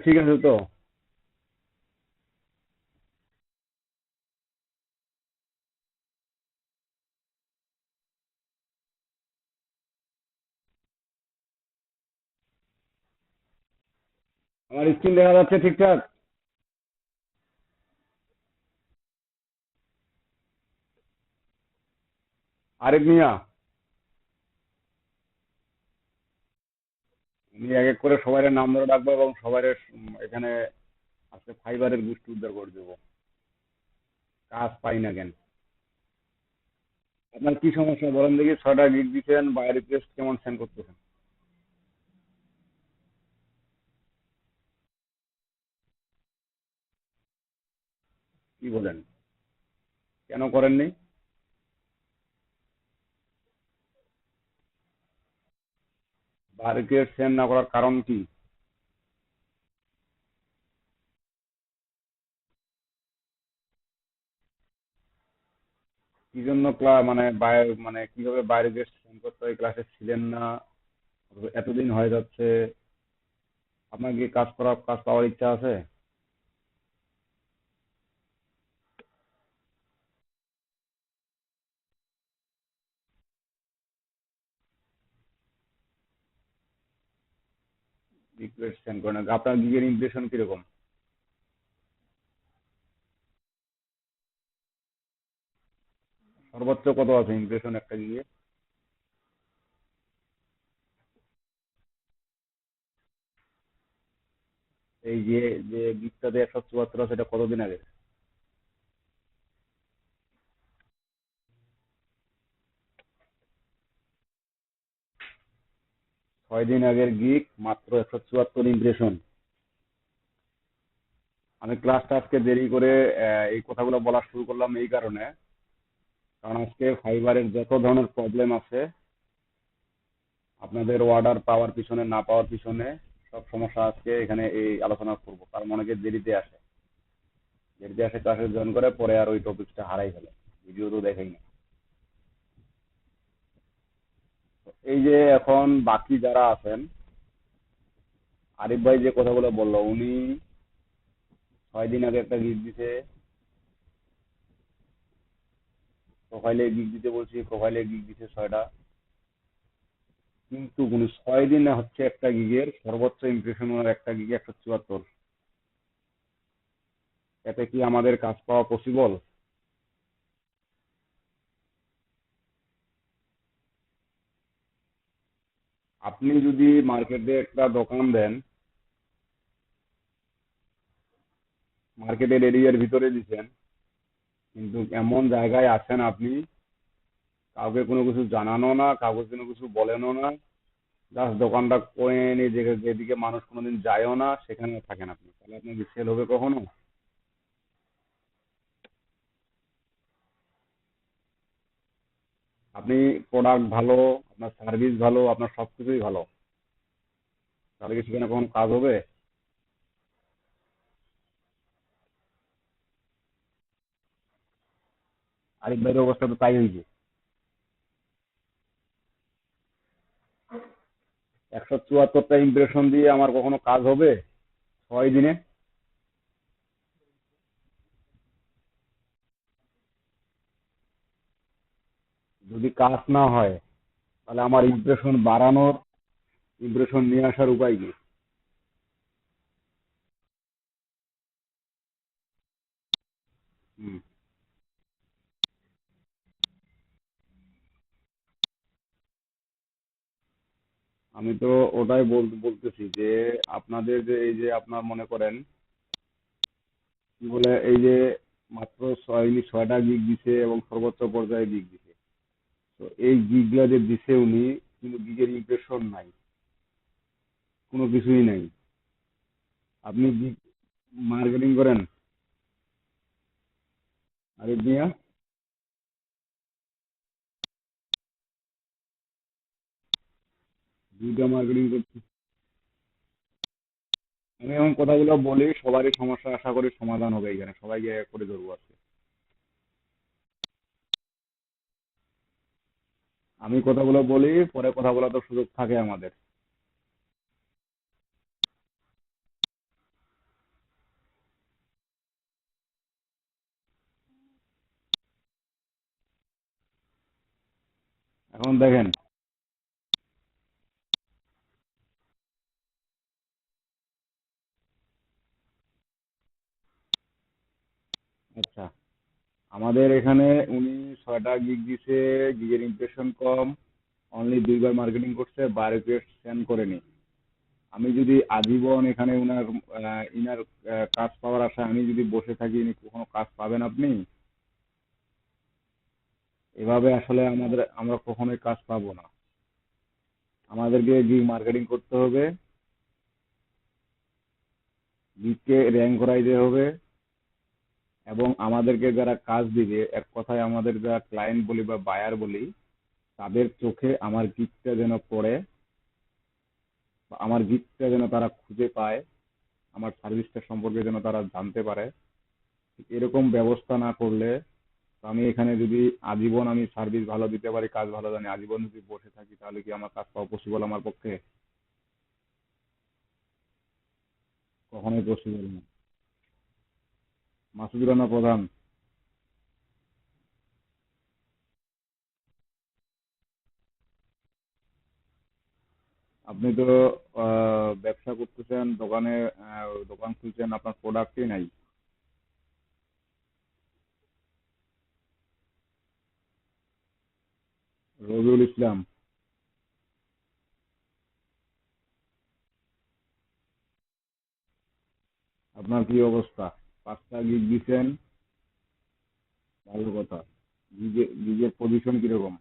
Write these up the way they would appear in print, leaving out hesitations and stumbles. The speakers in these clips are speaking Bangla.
ঠিক আছে তো? আমার স্ক্রিন দেখা যাচ্ছে ঠিকঠাক? আরেক মিয়া, আমি এক এক করে সবাই নাম ধরে ডাকবো এবং সবাই এখানে আজকে ফাইবারের গোষ্ঠী উদ্ধার করে দেবো। কাজ পাই না কেন? আপনার কি সমস্যা বলেন দেখি। 6টা গিগ দিচ্ছেন, বাইরে রিকোয়েস্ট কেমন সেন্ড করতেছেন? কি বলেন? কেন করেননি? বাইরে রিকোয়েস্ট সেন্ড না করার কারণ কি? কি জন্য মানে মানে কিভাবে বাইরে রিকোয়েস্ট সেন্ড করতে হয়? ক্লাসে ছিলেন না? এতদিন হয়ে যাচ্ছে। আপনার কি কাজ পাওয়ার ইচ্ছা আছে? রিকোয়েস্ট সেন্ড করেন না। আপনার গিগের ইমপ্রেশন কিরকম? সর্বোচ্চ কত আছে ইমপ্রেশন একটা গিগে? এই যে যে গিগটাতে 174 আছে, এটা কতদিন আগে? 6 দিন আগের গিগ, মাত্র 174 ইমপ্রেশন। আমি ক্লাসটা আজকে দেরি করে এই কথাগুলো বলা শুরু করলাম এই কারণে, কারণ আজকে ফাইবারের যত ধরনের প্রবলেম আছে, আপনাদের অর্ডার পাওয়ার পিছনে না পাওয়ার পিছনে সব সমস্যা আজকে এখানে এই আলোচনা করব। কারণ অনেকে দেরিতে আসে, দেরিতে আসে ক্লাসে জয়েন করে, পরে আর ওই টপিকটা হারাই ফেলে, ভিডিও তো দেখেই না। তো এই যে এখন বাকি যারা আছেন, আরিফ ভাই যে কথাগুলো বললো, উনি 6 দিন আগে একটা গিগ দিছে। প্রোফাইলে গিগ দিতে বলছি, প্রোফাইলে গিগ দিছে 6টা। কিন্তু উনি 6 দিনে হচ্ছে একটা গিগের সর্বোচ্চ ইমপ্রেশন, ওনার একটা গিগে 174। এতে কি আমাদের কাজ পাওয়া পসিবল? আপনি যদি মার্কেটে একটা দোকান দেন, মার্কেটের এরিয়ার ভিতরে দিচ্ছেন, কিন্তু এমন জায়গায় আছেন আপনি, কাউকে কোনো কিছু জানানো না, কাউকে কোনো কিছু বলেনও না, জাস্ট দোকানটা করে নিয়ে যেদিকে মানুষ কোনোদিন যায়ও না, সেখানে থাকেন আপনি, তাহলে আপনার কি সেল হবে কখনো? আপনি প্রোডাক্ট ভালো, আপনার সার্ভিস ভালো, আপনার সবকিছুই ভালো, তাহলে কি সেখানে কখনো কাজ হবে? আরিফ ভাইয়ের অবস্থা তো তাই হয়েছে। 174টা ইমপ্রেশন দিয়ে আমার কখনো কাজ হবে 6 দিনে? যদি কাজ না হয়, তাহলে আমার ইমপ্রেশন বাড়ানোর, ইমপ্রেশন নিয়ে আসার উপায় কি? হুম। আমি তো ওটাই বলতেছি যে আপনাদের যে এই যে আপনার মনে করেন কি বলে, এই যে মাত্র 6টা গিগ দিছে এবং সর্বোচ্চ পর্যায়ে গিগ দিছে। তো এই গিগগুলা যে দিছে উনি, কিন্তু গিগের ইমপ্রেশন নাই, কোনো কিছুই নাই। আপনি গিগ মার্কেটিং করেন আরিফ মিয়া? 2টা মার্কেটিং করছি। আমি এখন কথাগুলো বলি, সবারই সমস্যা আশা করি সমাধান হবে, এখানে সবাইকে এক করে ধরবো আজকে। আমি কথাগুলো বলি, পরে কথা বলার তো সুযোগ থাকে আমাদের। এখন দেখেন, আচ্ছা, আমাদের এখানে উনি 6টা গিগ দিছে, গিগের ইমপ্রেশন কম, অনলি 2বার মার্কেটিং করছে, বা রিকোয়েস্ট সেন্ড করেনি। আমি যদি আজীবন এখানে উনার ইনার কাজ পাওয়ার আশায় আমি যদি বসে থাকি, ইনি কখনো কাজ পাবেন আপনি? এভাবে আসলে আমরা কখনোই কাজ পাবো না। আমাদেরকে গিগ মার্কেটিং করতে হবে, গিগকে র্যাঙ্ক করাইতে হবে, এবং আমাদেরকে যারা কাজ দিবে, এক কথায় আমাদের যারা ক্লায়েন্ট বলি বা বায়ার বলি, তাদের চোখে আমার গিগটা যেন পড়ে, বা আমার গিগটা যেন তারা খুঁজে পায়, আমার সার্ভিসটা সম্পর্কে যেন তারা জানতে পারে। এরকম ব্যবস্থা না করলে, তো আমি এখানে যদি আজীবন আমি সার্ভিস ভালো দিতে পারি, কাজ ভালো জানি, আজীবন যদি বসে থাকি, তাহলে কি আমার কাজ পাওয়া পসিবল আমার পক্ষে? কখনোই পসিবল না। মাসুদুর রানা প্রধান। আপনি তো ব্যবসা করতেছেন, দোকান খুলছেন, আপনার প্রোডাক্টই নাই। রবিউল ইসলাম। আপনার কি অবস্থা? 5টা গিগ দিচ্ছেন, ভালো কথা। গিগের পজিশন কিরকম?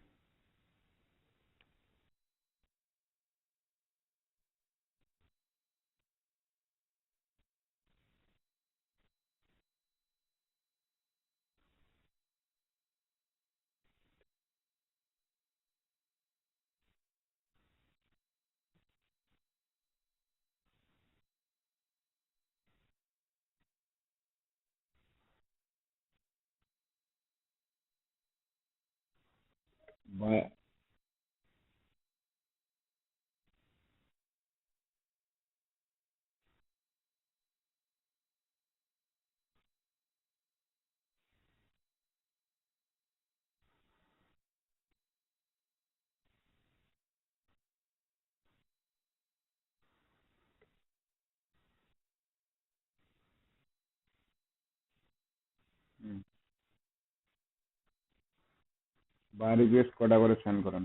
বা- হুম, রিকোয়েস্ট কটা করে সেন্ড করেন?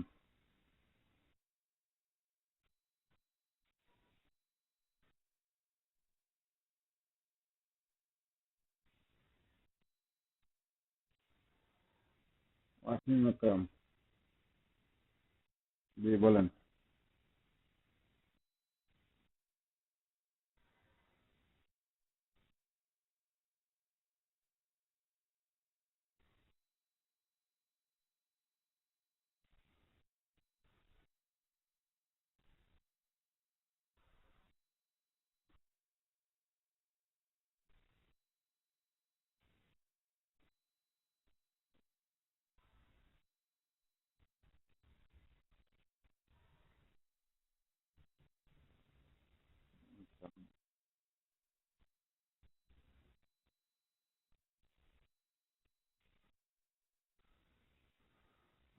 ওয়াসিম আকরাম। জি, বলেন।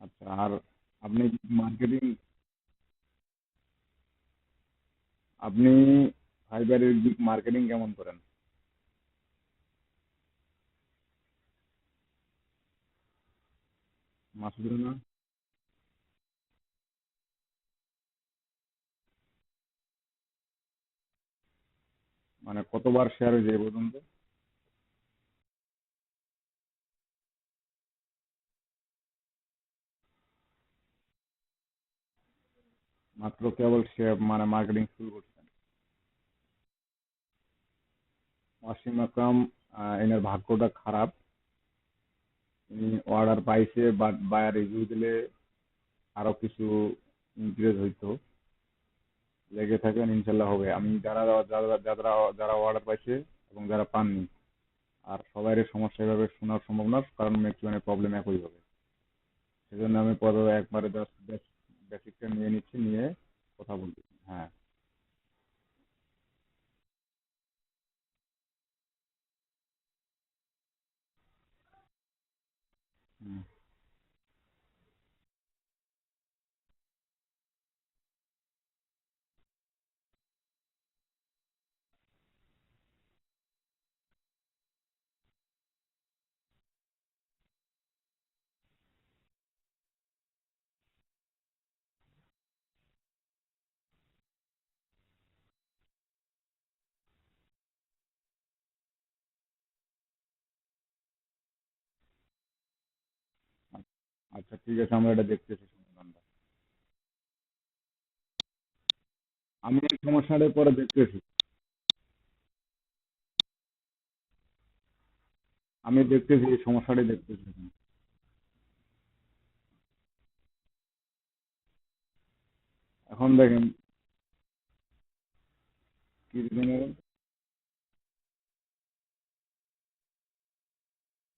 আচ্ছা, আর আপনি মার্কেটিং, আপনি ফাইবারের দিক মার্কেটিং কেমন করেন? মাসুদ রানা। মানে কতবার শেয়ার হয়েছে এ পর্যন্ত? মাত্র কেবল শেয়ার মানে মার্কেটিং শুরু করছেন? ওয়াসিম আকরাম, এনার ভাগ্যটা খারাপ। অর্ডার পাইছে, বাট বায়ার রিভিউ দিলে আরো কিছু ইনক্রিজ হইতো। লেগে থাকেন, ইনশাল্লাহ হবে। আমি যারা যারা যারা যারা অর্ডার পাইছে এবং যারা পাননি, আর সবারই সমস্যা এভাবে শোনা সম্ভব না, কারণ ম্যাক্সিমামের প্রবলেম একই হবে। সেজন্য আমি পরে একবারে জাস্ট বেসিকটা নিয়ে নিচ্ছি, নিয়ে কথা বলছি। হ্যাঁ। হুম। আচ্ছা ঠিক আছে, আমরা এটা দেখতেছি সমাধানটা। আমি এই সমস্যাটা পরে দেখতেছি। আমি দেখতেছি, এই সমস্যাটাই দেখতেছি। এখন দেখেন কি রকমের-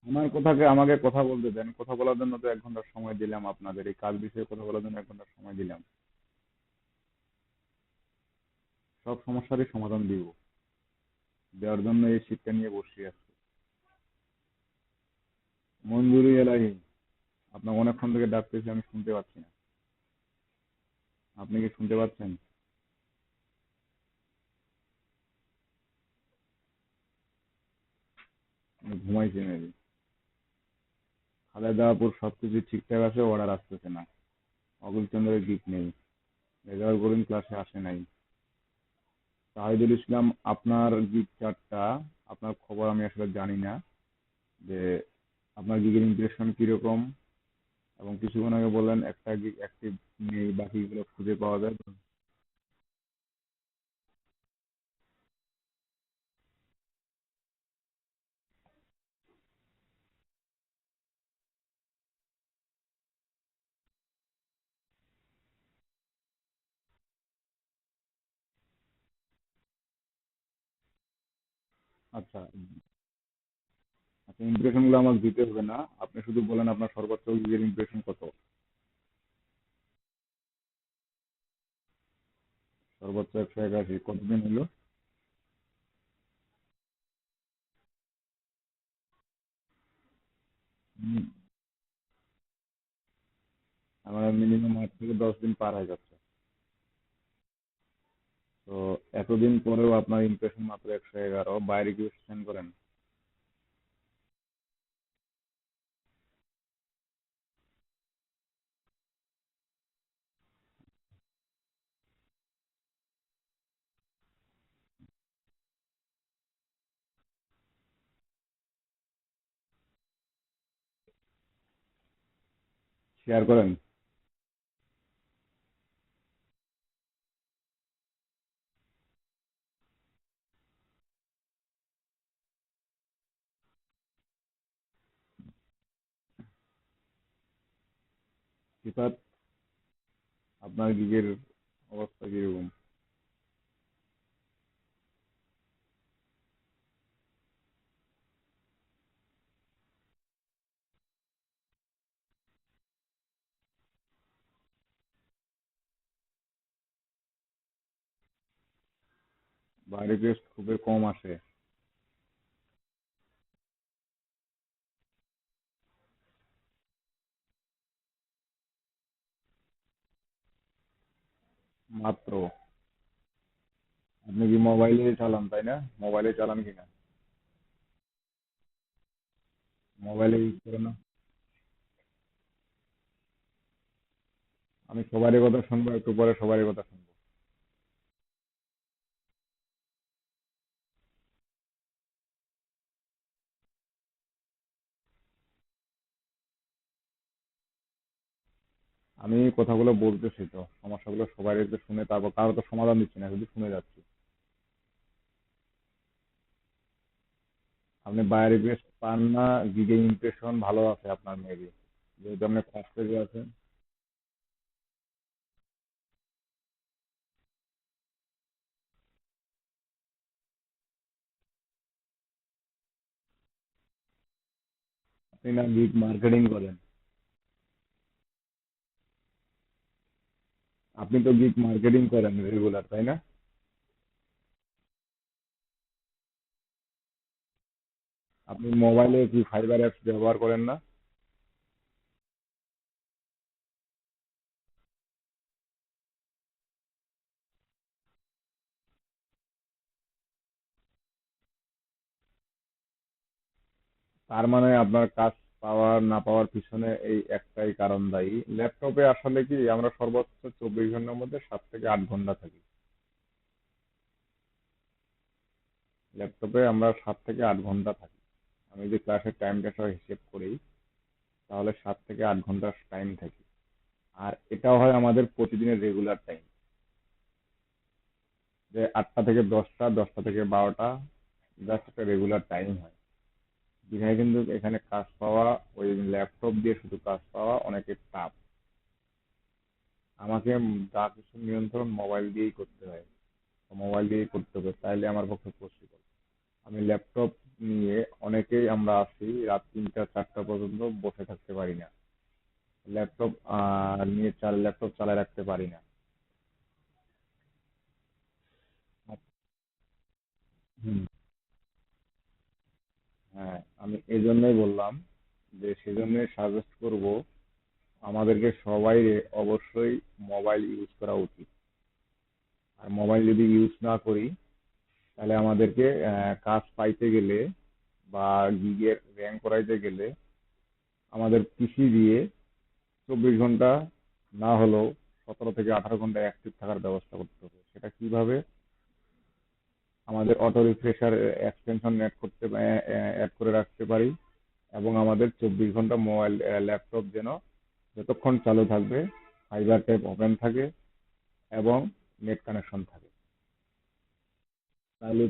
আমার কথাকে আমাকে কথা বলতে দেন, কথা বলার জন্য তো 1 ঘন্টার সময় দিলাম, আপনাদের এই কাজ বিষয়ে কথা বলার জন্য 1 ঘন্টার সময় দিলাম। সব সমস্যারই সমাধান দিব, দেওয়ার জন্য এই শিক্ষা নিয়ে বসে আছি। মঞ্জুরি এলাহি, আপনাকে অনেকক্ষণ থেকে ডাকতেছি, আমি শুনতে পাচ্ছি না। আপনি কি শুনতে পাচ্ছেন? আমি ঘুমাইছি মেবি। খালেদা আপুর সবকিছু ঠিকঠাক আছে, অর্ডার আসতেছে না। অকুল চন্দ্রের গিক নেই, রেজাউল করিম ক্লাসে আসে নাই। তাহিদুল ইসলাম, আপনার গিক চারটা, আপনার খবর আমি আসলে জানি না যে আপনার গিগের ইমপ্রেশন কিরকম, এবং কিছুক্ষণ আগে বললেন একটা গিগ অ্যাক্টিভ নেই, বাকিগুলো খুঁজে পাওয়া যায়। আচ্ছা আচ্ছা, ইমপ্রেশন গুলো আমাকে দিতে হবে না, আপনি শুধু বলেন আপনার সর্বোচ্চ গিগের ইমপ্রেশন কত। সর্বোচ্চ 181, কতদিন হলো? হুম, আমার মিনিমাম 8 থেকে 10 দিন পার হয়ে যাচ্ছে। তো এতদিন পরেও আপনার ইমপ্রেশন মাত্র 111, বাইরে কি সেন্ড করেন? শেয়ার করেন। সিফাত, আপনার গিগের অবস্থা কিরকম? বাইরে রিকোয়েস্ট খুবই কম আসে। মাত্র? আপনি কি মোবাইলে চালান তাই না? মোবাইলে চালান কিনা? মোবাইলে ইউজ করেন না? আমি সবারই কথা শুনবো, একটু পরে সবারই কথা শুনবো। আমি কথাগুলো বলতেছি তো, সমস্যাগুলো সবারই একটু শুনে, তারপর কারো তো সমাধান দিচ্ছি না, শুধু শুনে যাচ্ছি। আপনি বায়ার রিকোয়েস্ট পান না, গিগে ইমপ্রেশন ভালো আছে আপনার মেবি, যেহেতু আপনি ফার্স্ট পেজে আছেন। আপনি না গিগ মার্কেটিং করেন? আপনি তো গিগ মার্কেটিং করেন রেগুলার তাই না? আপনি মোবাইলে কি ফাইবার অ্যাপস ব্যবহার করেন না? তার মানে আপনার কাজ পাওয়ার না পাওয়ার পিছনে এই একটাই কারণ দায়ী, ল্যাপটপে আসলে কি আমরা সর্বোচ্চ 24 ঘন্টার মধ্যে 7 থেকে 8 ঘন্টা থাকি। ল্যাপটপে আমরা 7 থেকে 8 ঘন্টা থাকি। আমি যে ক্লাসের টাইমটা সহ হিসেব করি, তাহলে 7 থেকে 8 ঘন্টা টাইম থাকে। আর এটাও হয় আমাদের প্রতিদিনের রেগুলার টাইম, যে 8টা থেকে 10টা, 10টা থেকে 12টা, জাস্ট একটা রেগুলার টাইম হয়। বিধায় কিন্তু এখানে কাজ পাওয়া, ওই ল্যাপটপ দিয়ে শুধু কাজ পাওয়া অনেকের টাফ। আমাকে যা কিছু নিয়ন্ত্রণ মোবাইল দিয়েই করতে হয়, মোবাইল দিয়েই করতে হবে, তাইলে আমার পক্ষে পসিবল। আমি ল্যাপটপ নিয়ে, অনেকেই আমরা আছি রাত 3টা 4টা পর্যন্ত বসে থাকতে পারি না, ল্যাপটপ নিয়ে ল্যাপটপ চালায় রাখতে পারি না। হুম। হ্যাঁ, আমি এই জন্যই বললাম, যে সেজন্যই সাজেস্ট করব আমাদেরকে সবাই অবশ্যই মোবাইল ইউজ করা উচিত। আর মোবাইল যদি ইউজ না করি, তাহলে আমাদেরকে কাজ পাইতে গেলে বা গিগের র্যাঙ্ক করাইতে গেলে আমাদের পিসি দিয়ে 24 ঘন্টা না হলেও 17 থেকে 18 ঘন্টা অ্যাক্টিভ থাকার ব্যবস্থা করতে হবে। সেটা কিভাবে? আমাদের অটো রিফ্রেশার এক্সটেনশন অ্যাড করে রাখতে পারি, এবং আমাদের 24 ঘন্টা মোবাইল ল্যাপটপ যেন যতক্ষণ চালু থাকবে ফাইবার ট্যাব ওপেন থাকে এবং নেট কানেকশন থাকে। তাহলে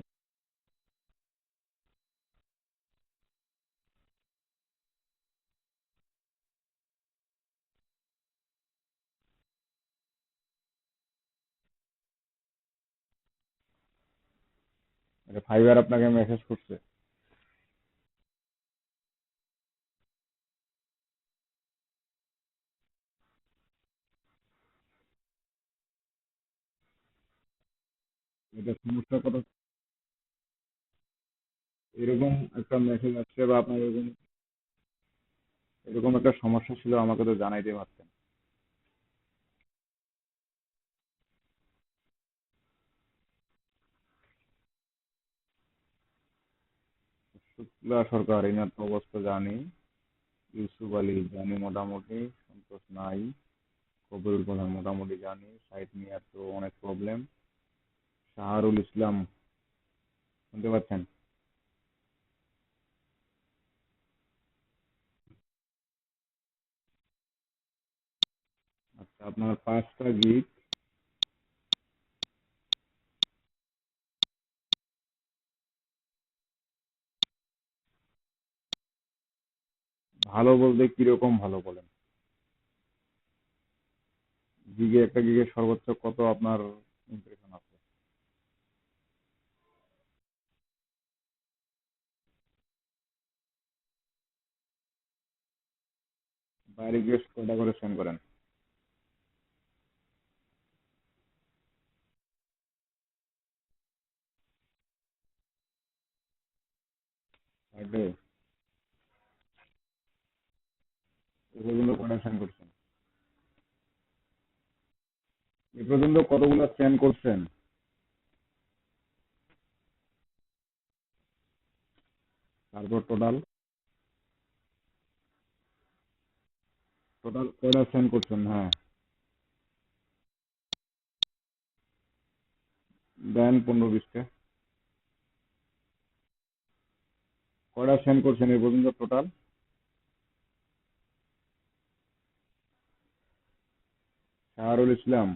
ফাইবার আপনাকে মেসেজ করছে? এটা সমস্যার কথা। এরকম একটা মেসেজ আসছে বা আপনার এরকম এরকম একটা সমস্যা ছিল, আমাকে তো জানাইতে পারতেন। শুক্লা সরকার, এনার তো অবস্থা জানি। ইউসুফ আলী জানি মোটামুটি, সন্তোষ নাই। কবিরুল প্রধান মোটামুটি জানি, সাইট নিয়ে তো অনেক প্রবলেম। শাহরুল ইসলাম, শুনতে পাচ্ছেন? আচ্ছা, আপনার 5টা গিগ। ভালো বলতে কিরকম ভালো বলেন? একটা গিগের সর্বোচ্চ কত আপনার ইমপ্রেশন আছে? বা রিকোয়েস্ট কয়টা করে সেন্ড করেন? Per day? এ পর্যন্ত কয়টা সেন্ড করছেন? এ পর্যন্ত কতগুলো সেন্ড করছেন? তারপর টোটাল টোটাল কয়টা সেন্ড করছেন? হ্যাঁ, দেন 15-20টা। কয়টা সেন্ড করছেন এ পর্যন্ত টোটাল? শাহরুল ইসলাম।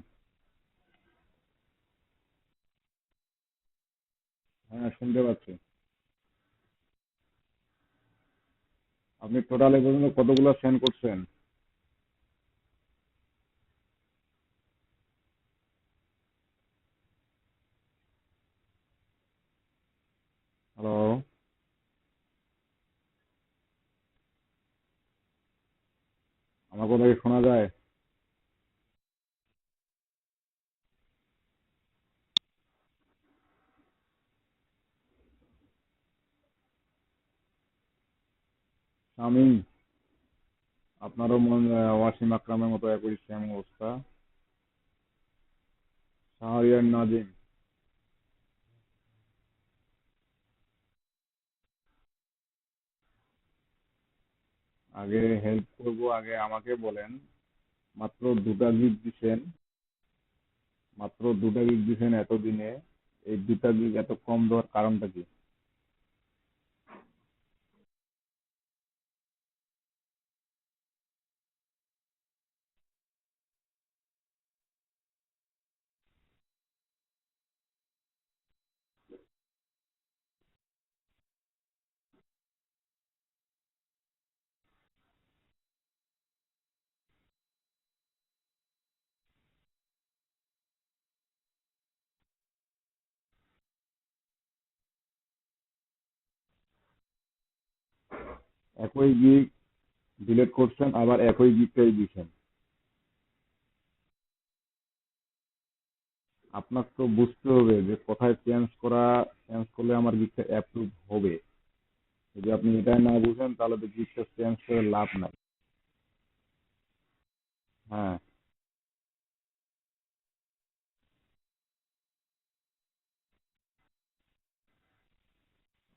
হ্যাঁ, শুনতে পাচ্ছি। আপনি টোটাল এ পর্যন্ত কতগুলো সেন্ড করছেন? হ্যালো? আমার কথা কি শোনা যায়? শামীম, আপনারও ওয়াসিম আকরামের মতো একই সেম অবস্থা। শাহরিয়ার নাজিম। আগে হেল্প করব, আগে আমাকে বলেন। মাত্র 2টা গিগ দিছেন, এতদিনে। এই 2টা গিগ এত কম দেওয়ার কারণটা কি? একই গিগ ডিলিট করছেন, আবার একই গিগটাই দিছেন। আপনার তো বুঝতে হবে যে কোথায় চেঞ্জ করলে আমার গিগটা অ্যাপ্রুভ হবে। যদি আপনি এটাই না বুঝেন তাহলে তো গিগটা চেঞ্জ করে লাভ নাই। হ্যাঁ।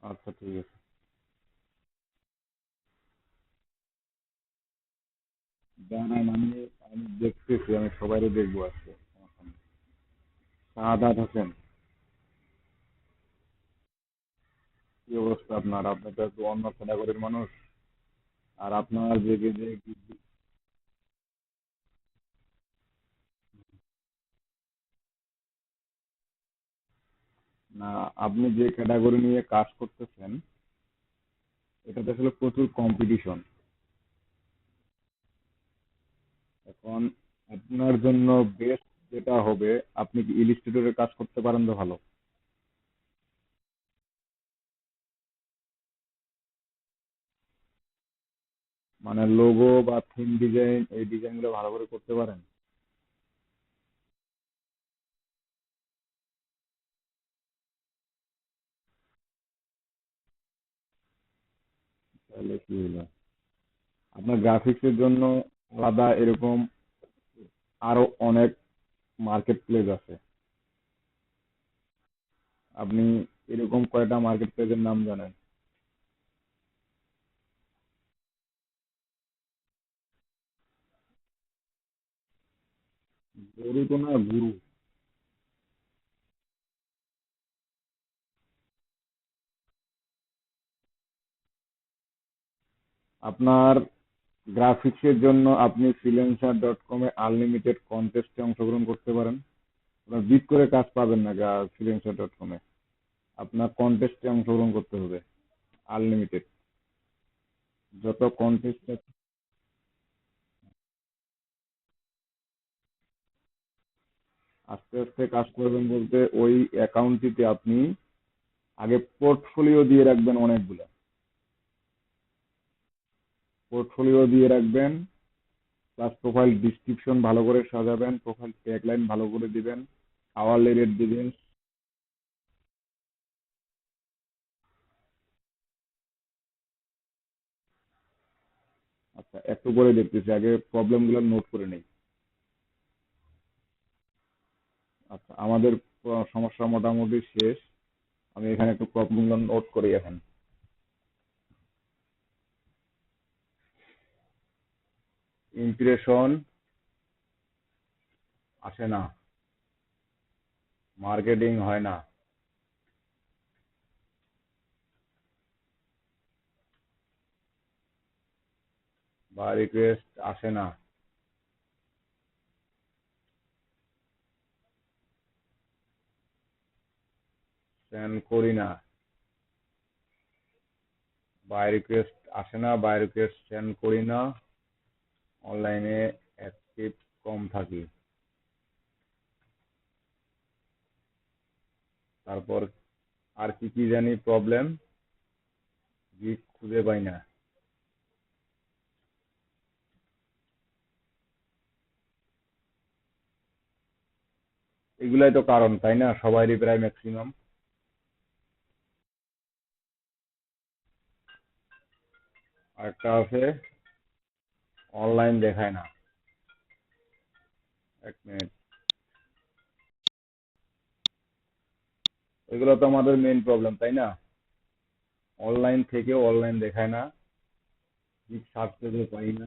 আচ্ছা, ঠিক আছে। জানান, আমি দেখতেছি, আমি সবাইকে দেখবো আজকে। শাহাদাত হোসেন। কি অবস্থা আপনার? আপনি তো একটু অন্য ক্যাটাগরির মানুষ। আর আপনার যে না, আপনি যে ক্যাটাগরি নিয়ে কাজ করতেছেন এটাতে আসলে প্রচুর কম্পিটিশন। এখন আপনার জন্য বেস্ট যেটা হবে, আপনি কি ইলিস্ট্রেটরে কাজ করতে পারেন তো ভালো? মানে লোগো বা থিম ডিজাইন, এই ডিজাইনগুলো ভালো করে করতে পারেন? তাহলে কি হলো, আপনার গ্রাফিক্সের জন্য আলাদা এরকম আরো অনেক মার্কেট প্লেস আছে। আপনি এরকম কয়টা মার্কেট প্লেসের নাম জানেন? গরু তো না, গুরু। আপনার গ্রাফিক্সের জন্য আপনি freelancer.com এ আনলিমিটেড কন্টেস্টে অংশগ্রহণ করতে পারেন। আপনার বিট করে কাজ পাবেন না freelancer.com এ। আপনার কন্টেস্টে অংশগ্রহণ করতে হবে, আনলিমিটেড। যত কন্টেস্ট আস্তে আস্তে কাজ করবেন বলতে, ওই অ্যাকাউন্টটিতে আপনি আগে পোর্টফোলিও দিয়ে রাখবেন অনেকগুলো। পোর্টফোলিও দিয়ে রাখবেন, প্লাস প্রোফাইল ডিসক্রিপশন ভালো করে সাজাবেন, প্রোফাইল ট্যাগলাইন ভালো করে দিবেন, আওয়ারলি রেট দিবেন। আচ্ছা, একটু করে দেখতেছি, আগে প্রবলেমগুলো নোট করে নেই। আচ্ছা, আমাদের সমস্যা মোটামুটি শেষ। আমি এখানে একটু প্রবলেমগুলো নোট করি এখন। ইমপ্রেশন আসে না, মার্কেটিং হয় না, বা রিকোয়েস্ট আসে না, সেন্ড করি না, বাই রিকোয়েস্ট আসে না, বাই রিকোয়েস্ট সেন্ড করি না, অনলাইনে অ্যাক্টিভ কম থাকি। তারপর আর কি কি জানি প্রবলেম, গিগ খুঁজে পাই না। এগুলাই তো কারণ, তাই না? সবারই প্রায় ম্যাক্সিমাম। আরেকটা আছে, অনলাইন দেখায় না। এক মিনিট। এগুলো তো আমাদের মেইন প্রবলেম, তাই না? অনলাইন থেকেও অনলাইন দেখায় না, গিগ সার্চ করে পাই না।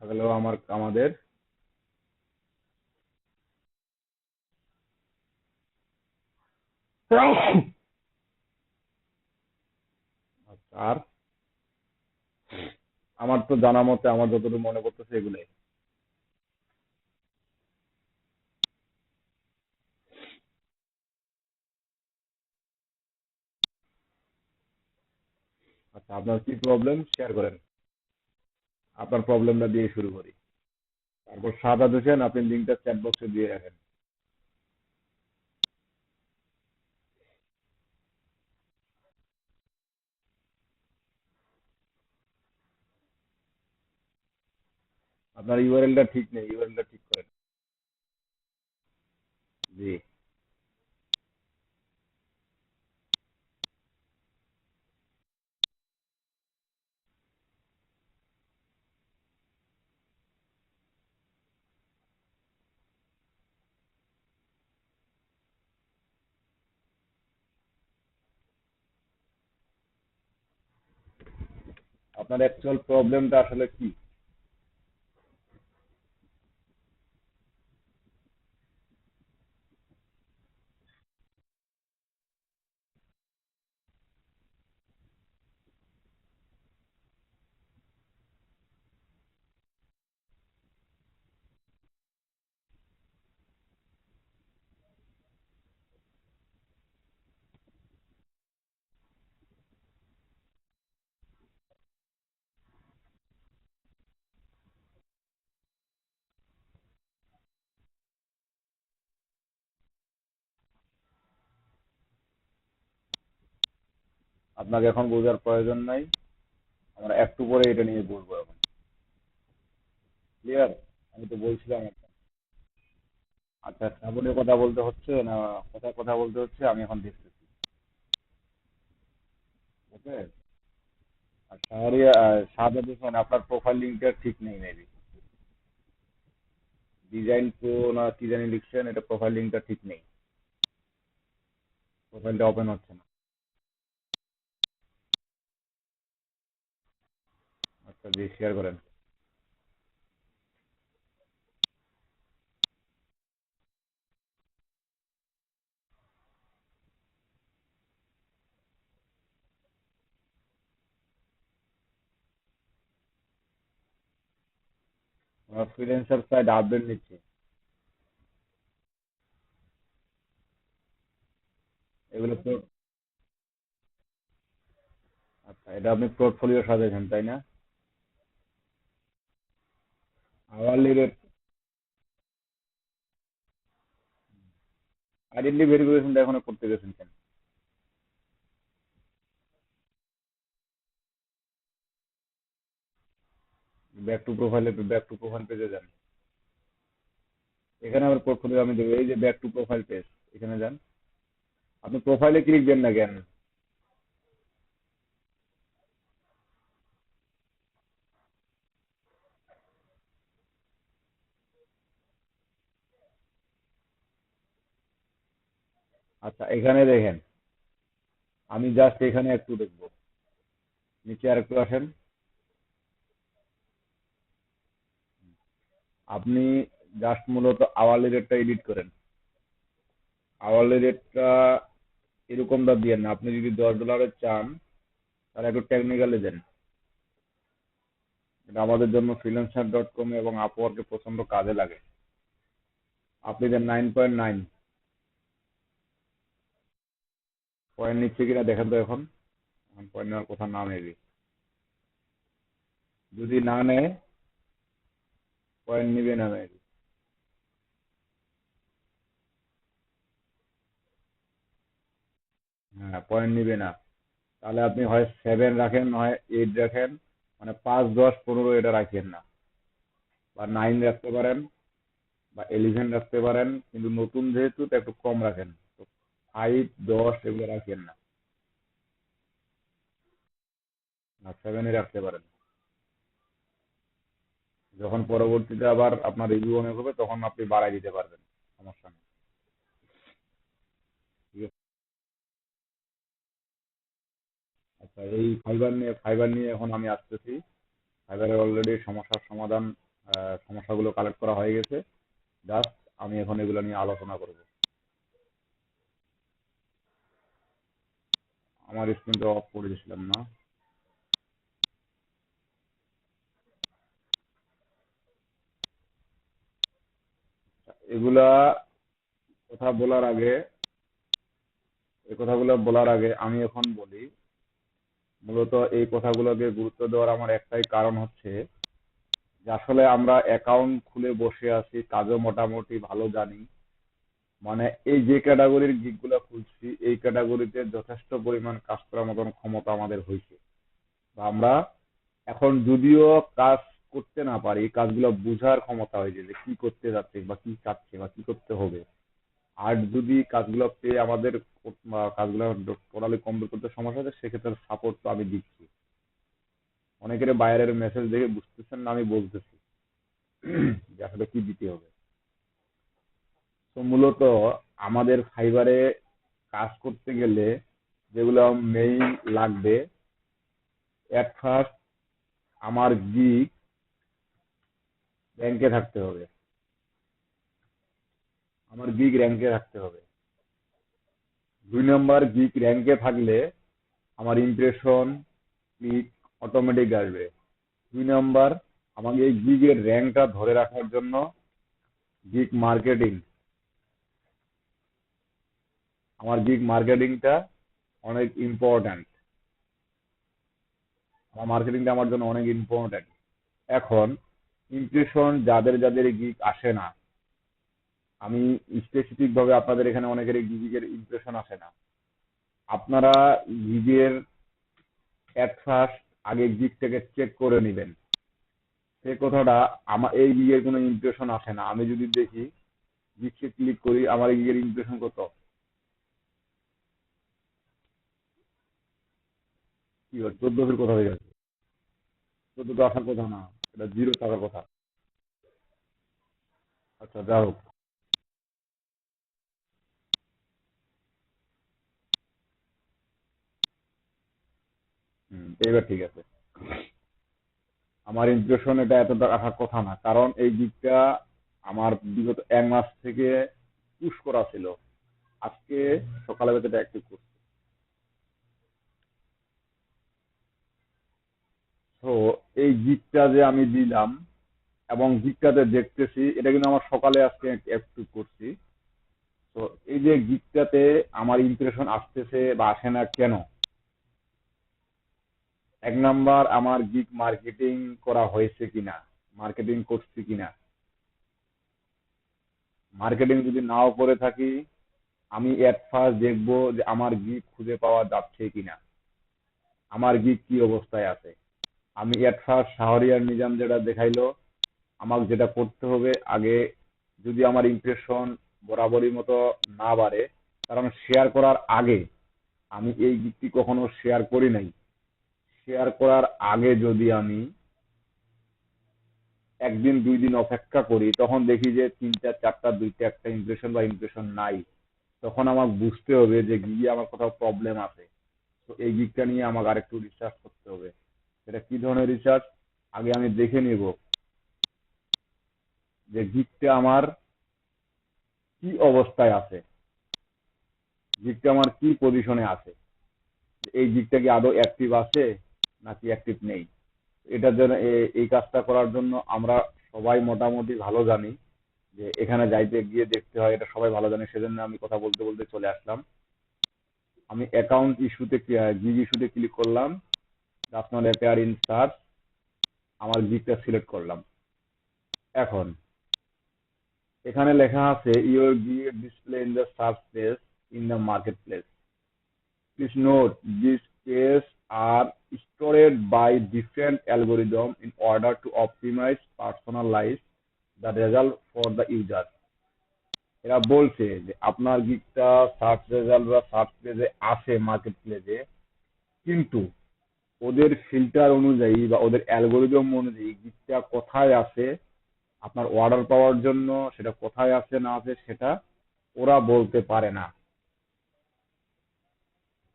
থাকলেও আমাদের আর আমার তো জানা মতে, আমার যতটুকু মনে পড়তেছে এগুলাই। আচ্ছা, আপনার কি প্রবলেম শেয়ার করেন। আপনার প্রবলেমটা দিয়ে শুরু করি। তারপর শাহাদাত হোসেন, আপনি লিঙ্কটা চ্যাট বক্সে দিয়ে রাখেন। আপনার ইউআরএলটা ঠিক নেই, ইউআরএলটা ঠিক করেন। জি। আপনার অ্যাকচুয়াল প্রবলেমটা আসলে কি? আপনাকে এখন বোঝার প্রয়োজন নাই, আমরা একটু পরে এটা নিয়ে বলবো এখন। ক্লিয়ার? আমি তো বলছিলাম এখন। আচ্ছা, শ্রাবণের কথা বলতে হচ্ছে না, কথা কথা বলতে হচ্ছে, আমি এখন দেখতেছি। ওকে। আর শাহাদাত হোসেন, আপনার প্রোফাইল লিঙ্কটা ঠিক নেই মেবি। ডিজাইন প্রো না কি জানি লিখছেন, এটা প্রোফাইল লিঙ্কটা ঠিক নেই। প্রোফাইলটা ওপেন হচ্ছে না। আচ্ছা, জি, শেয়ার করেন। আমার ফ্রিল্যান্সার সাইট আপডেট নিচ্ছে। এগুলো তো। আচ্ছা, এটা আপনি পোর্টফোলিও সাজাইছেন তাই না? Hourly rate. আইডেন্টি ভেরিফিকেশনটা এখনো করতে গেছেন কেন? ব্যাক টু প্রোফাইল পেজে যান। এখানে আবার পোর্টফোলিও আমি দেবো, এই যে ব্যাক টু প্রোফাইল পেজ, এখানে যান। আপনি প্রোফাইলে ক্লিক দেন না কেন? আচ্ছা, এখানে দেখেন, আমি জাস্ট এখানে একটু দেখবো। নিচে আর একটু আসেন। আপনি জাস্ট মূলত আওয়ারলি রেটটা এডিট করেন। আওয়ারলি রেটটা এরকম দা দিয়ে না, আপনি যদি $10 চান তাহলে একটু টেকনিক্যালি দেন। এটা আমাদের জন্য freelancer.com এবং আপওয়ার্কে প্রচন্ড কাজে লাগে। আপনি দেন 9.9। পয়েন্ট নিচ্ছে কিনা দেখেন তো এখন। এখন পয়েন্ট নেওয়ার কথা না মেবি। যদি না নেয়, পয়েন্ট নিবে না মেবি। হ্যাঁ, পয়েন্ট নিবে না। তাহলে আপনি হয় 7 রাখেন, নয় 8 রাখেন। মানে 5, 10, 15 এটা রাখেন না। বা 9 রাখতে পারেন, বা 11 রাখতে পারেন, কিন্তু নতুন যেহেতু তো একটু কম রাখেন। তো 5, 10 এগুলো রাখেন না। আর 7-ই রাখতে পারেন। যখন পরবর্তীতে আবার আপনার রিভিউ অনেক হবে তখন আপনি বাড়ায় দিতে পারবেন। সমস্যা নেই। ঠিক আছে? আচ্ছা, এই ফাইবার নিয়ে এখন আমি আসতেছি। ফাইবারের অলরেডি সমস্যার সমাধান, সমস্যাগুলো কালেক্ট করা হয়ে গেছে। জাস্ট আমি এখন এগুলো নিয়ে আলোচনা করব। আমার স্ক্রিনটা অফ করে দিয়েছিলাম না? এগুলা কথা বলার আগে এই কথাগুলো বলার আগে আমি এখন বলি, মূলত এই কথাগুলোকে গুরুত্ব দেওয়ার আমার একটাই কারণ হচ্ছে, যে আসলে আমরা অ্যাকাউন্ট খুলে বসে আছি, কাজও মোটামুটি ভালো জানি, মানে এই যে ক্যাটাগরির গিগ গুলা খুলছি এই ক্যাটাগরিতে যথেষ্ট পরিমাণ কাজ করার মতন ক্ষমতা আমাদের হয়েছে, বা আমরা এখন যদিও কাজ করতে না পারি, কাজগুলো বোঝার ক্ষমতা হয়েছে যে কি করতে যাচ্ছে বা কি চাচ্ছে বা কি করতে হবে। আর যদি কাজগুলো পেয়ে আমাদের কাজগুলো টোটালি কমপ্লিট করতে সমস্যা হচ্ছে, সেক্ষেত্রে সাপোর্ট তো আমি দিচ্ছি। অনেকের বাইরের মেসেজ দেখে বুঝতেছেন না, আমি বলতেছি যে আসলে কি দিতে হবে। তো মূলত আমাদের ফাইবারে কাজ করতে গেলে যেগুলো মেইন লাগবে, এট ফার্স্ট আমার গিগ র্যাঙ্কে থাকতে হবে। আমার গিগ র্যাঙ্কে থাকতে হবে। 2 নম্বর, গিগ র্যাঙ্কে থাকলে আমার ইমপ্রেশন ক্লিক অটোমেটিক আসবে। 2 নম্বর, আমাকে এই গিগের র্যাঙ্কটা ধরে রাখার জন্য গিগ মার্কেটিং, আমার গিগ মার্কেটিংটা অনেক ইম্পর্ট্যান্ট। আমার মার্কেটিংটা আমার জন্য অনেক ইম্পর্ট্যান্ট। এখন ইমপ্রেশন যাদের যাদের গিগ আসে না, আমি স্পেসিফিক ভাবে আপনাদের এখানে অনেকের গিগের ইমপ্রেশন আসে না, আপনারা গিগের এট ফার্স্ট আগে গিগটাকে চেক করে নেবেন। সে কথাটা, আমার এই গিগের কোনো ইমপ্রেশন আসে না, আমি যদি দেখি গিগকে ক্লিক করি আমার গিগের ইমপ্রেশন কত, কি হয় 14 কোথা হয়ে গেছে, 14 তো আসার কথা না, এটা 0 থাকার কথা। আচ্ছা যা হোক। এইবার ঠিক আছে। আমার ইমপ্রেশন এটা এতটা আসার কথা না, কারণ এই গিগটা আমার বিগত 1 মাস থেকে পুশ করা ছিল। আজকে সকালে এটা অ্যাক্টিভ করছি। তো এই গিগটা যে আমি দিলাম এবং গিগটাতে দেখতেছি, এটা কিন্তু আমার সকালে আজকে অ্যাক্টিভ করছি। তো এই যে গিগটাতে আমার ইমপ্রেশন আসতেছে বা আসে না কেন? 1 নাম্বার, আমার গিগ মার্কেটিং করা হয়েছে কিনা, মার্কেটিং করছি কিনা। মার্কেটিং যদি নাও করে থাকি, আমি এট ফার্স্ট দেখবো যে আমার গিগ খুঁজে পাওয়া যাচ্ছে কিনা, আমার গিগ কি অবস্থায় আছে। আমি এট ফার্স্ট শাহরিয়ার নিজাম যেটা দেখাইলো, আমাকে যেটা করতে হবে আগে, যদি আমার ইমপ্রেশন বরাবরই মতো না বাড়ে, কারণ শেয়ার করার আগে আমি এই গিকটি কখনো শেয়ার করি নাই, শেয়ার করার আগে যদি আমি 1 দিন 2 দিন অপেক্ষা করি, তখন দেখি যে 3টা 4টা 2টা একটা ইমপ্রেশন বা ইমপ্রেশন নাই, তখন আমাকে বুঝতে হবে যে গিগে আমার কোথাও প্রবলেম আছে। তো এই গিকটা নিয়ে আমাকে আরেকটু রিসার্চ করতে হবে। এটা কি ধরনের রিসার্চ? আগে আমি দেখে নিব যে গিকটা আমার কি অবস্থায় আছে, গিকটা আমার কি পজিশনে আছে, এই গিকটা কি আদৌ অ্যাক্টিভ আছে নাকি অ্যাক্টিভ নেই। এটার জন্য এই কাজটা করার জন্য আমরা সবাই মোটামুটি ভালো জানি যে এখানে যাইতে গিয়ে দেখতে হয়, এটা সবাই ভালো জানে, সেজন্য আমি কথা বলতে বলতে চলে আসলাম। আমি অ্যাকাউন্ট ইস্যুতে, গিগ ইস্যুতে ক্লিক করলাম, আপনার অ্যাপিয়ার ইন সার্চ, আমার গিগটা সিলেক্ট করলাম। এখন এখানে লেখা আছে your gig display in the search page in the market place. Please note, these pages are stored by different algorithms in order to optimize, personalize the result for the user. এরা বলছে যে আপনার গিগটা সার্চ রেজাল্ট বা সার্চ পেজে আছে মার্কেট প্লেসে, কিন্তু ওদের ফিল্টার অনুযায়ী বা ওদের অ্যালগোরিদম অনুযায়ী গিগটা কোথায় আছে আপনার অর্ডার পাওয়ার জন্য, সেটা কোথায় আছে না আছে সেটা ওরা বলতে পারে না,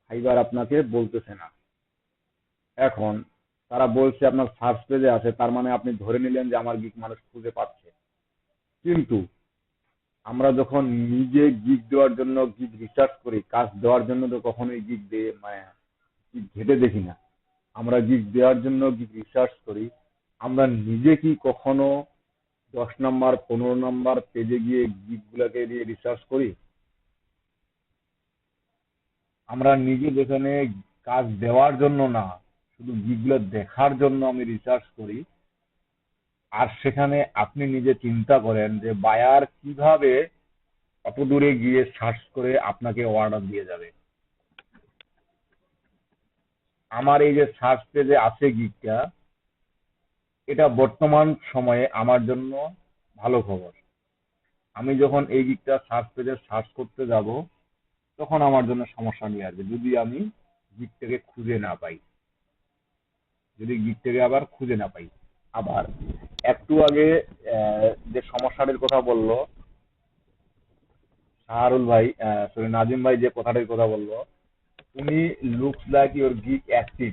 ফাইবার আপনাকে বলতেছে না। এখন তারা বলছে আপনার সার্চ পেজে আছে, তার মানে আপনি ধরে নিলেন যে আমার গিগ মানুষ খুঁজে পাচ্ছে। কিন্তু আমরা যখন নিজে গিগ দেওয়ার জন্য গিগ রিসার্চ করি, কাজ দেওয়ার জন্য তো কখনোই গিগ দিয়ে মানে গিগ ঘেটে দেখি না। আমরা গিগ দেওয়ার জন্য গিগ রিসার্চ করি। আমরা নিজে কি কখনো 10 নাম্বার 15 নাম্বার পেজে গিয়ে গিগ গুলাকে দিয়ে রিসার্চ করি? আমরা নিজে যেখানে কাজ দেওয়ার জন্য না, শুধু গিগ গুলো দেখার জন্য আমি রিসার্চ করি, আর সেখানে আপনি নিজে চিন্তা করেন যে বায়ার কিভাবে অত দূরে গিয়ে সার্চ করে আপনাকে অর্ডার দিয়ে যাবে। আমার এই যে সার্চ পেজে আছে গিগটা, এটা বর্তমান সময়ে আমার জন্য ভালো খবর। আমি যখন এই গিগটা সার্চ পেজে সার্চ করতে যাব, তখন আমার জন্য সমস্যা নিয়ে আসবে যদি আমি গিগটাকে খুঁজে না পাই, যদি গিগটাকে আবার খুঁজে না পাই। আবার একটু আগে যে সমস্যাটির কথা বললো শাহরুল ভাই, সরি নাজিম ভাই, যে কথাটির কথা বললো, উনি looks like your gig active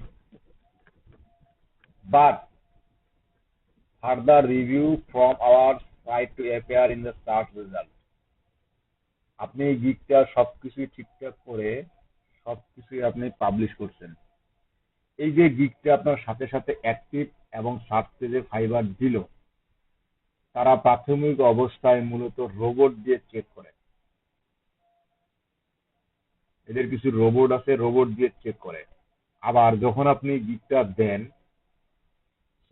but further review from our site to appear in the search result. আপনি এই গিগটা সবকিছুই ঠিকঠাক করে সবকিছুই আপনি পাবলিশ করছেন, এই যে গিগটা আপনার সাথে সাথে অ্যাক্টিভ এবং সার্চ পেজে ফাইবার দিল, তারা প্রাথমিক অবস্থায় মূলত রোবট দিয়ে চেক করে। এদের কিছু রোবট আছে, রোবট দিয়ে চেক করে। আবার যখন আপনি গিগটা দেন,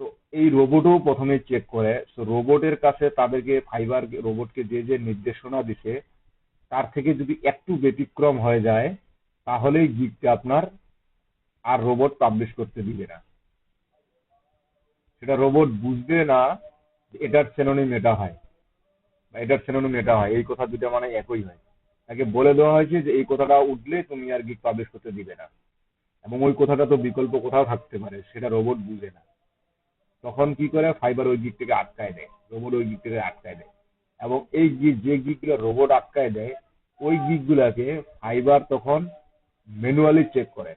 তো এই রোবটও প্রথমে চেক করে। তো রোবটের কাছে তাদেরকে ফাইবার রোবটকে যে যে নির্দেশনা দিছে, তার থেকে যদি একটু ব্যতিক্রম হয়ে যায়, তাহলেই গিগটা আপনার আর রোবট পাবলিশ করতে দিবে না। সেটা রোবট বুঝবে না যে এটার সিনোনিম এটা হয় বা এটার সিনোনিম এটা হয়, এই কথা দুটা মানে একই হয়। তাকে বলে দেওয়া হয়েছে যে এই কথাটা উঠলে তুমি আর গিগ পাবলিশ করতে দিবে না, এবং ওই কথাটা তো বিকল্প কোথাও থাকতে পারে, সেটা রোবট বুঝে না। তখন কি করে, ফাইবার ওই গিগ থেকে আটকায় দেয়, রোবট ওই গিগ থেকে আটকায় দেয়। এবং এই যে গিগগুলো রোবট আটকায় দেয়, ওই গিগগুলাকে ফাইবার তখন ম্যানুয়ালি চেক করে।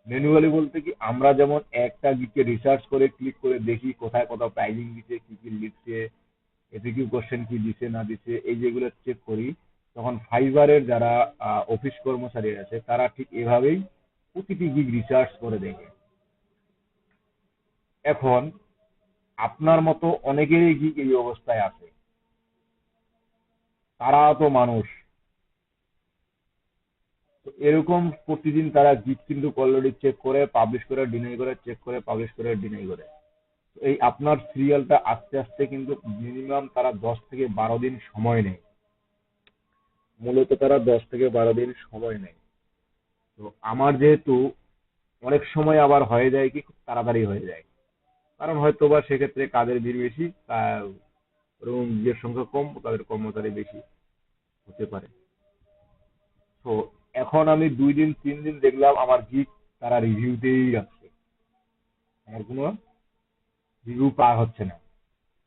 ম্যানুয়ালি বলতে কি, আমরা যেমন একটা গিগকে রিসার্চ করে ক্লিক করে দেখি কোথায় কত প্রাইজিং দিচ্ছে, কি কি লিখছে, এফিকিউ কোশ্চেন কি দিছে না দিছে, এই যেগুলো চেক করি, তখন ফাইবারের যারা অফিস কর্মচারী আছে, তারা ঠিক এভাবেই প্রতিটি গিগ রিসার্চ করে দেখে। এখন আপনার মতো অনেকেরই গিগ এই অবস্থায় আছে, তারা তো মানুষ। তো এরকম প্রতিদিন তারা গিগ কিন্তু অলরেডি চেক করে, পাবলিশ করে, ডিনাই করে, চেক করে, পাবলিশ করে, ডিনাই করে। তো এই আপনার সিরিয়ালটা আস্তে আস্তে কিন্তু মিনিমাম তারা 10 থেকে 12 দিন সময় নেয়। মূলত তারা 10 থেকে 12 দিন সময় নেয়। তো আমার যেহেতু অনেক সময় আবার হয়ে যায় কি, খুব তাড়াতাড়ি হয়ে যায়, কারণ হয়তো বা সেক্ষেত্রে কাজের ভিড় বেশি, এবং যে সংখ্যা কম, তাদের কর্মচারী বেশি হতে পারে। তো এখন আমি 2 দিন 3 দিন দেখলাম আমার গিগ তারা রিভিউতেই রাখছে, আমার কোনো রিভিউ পাওয়া হচ্ছে না।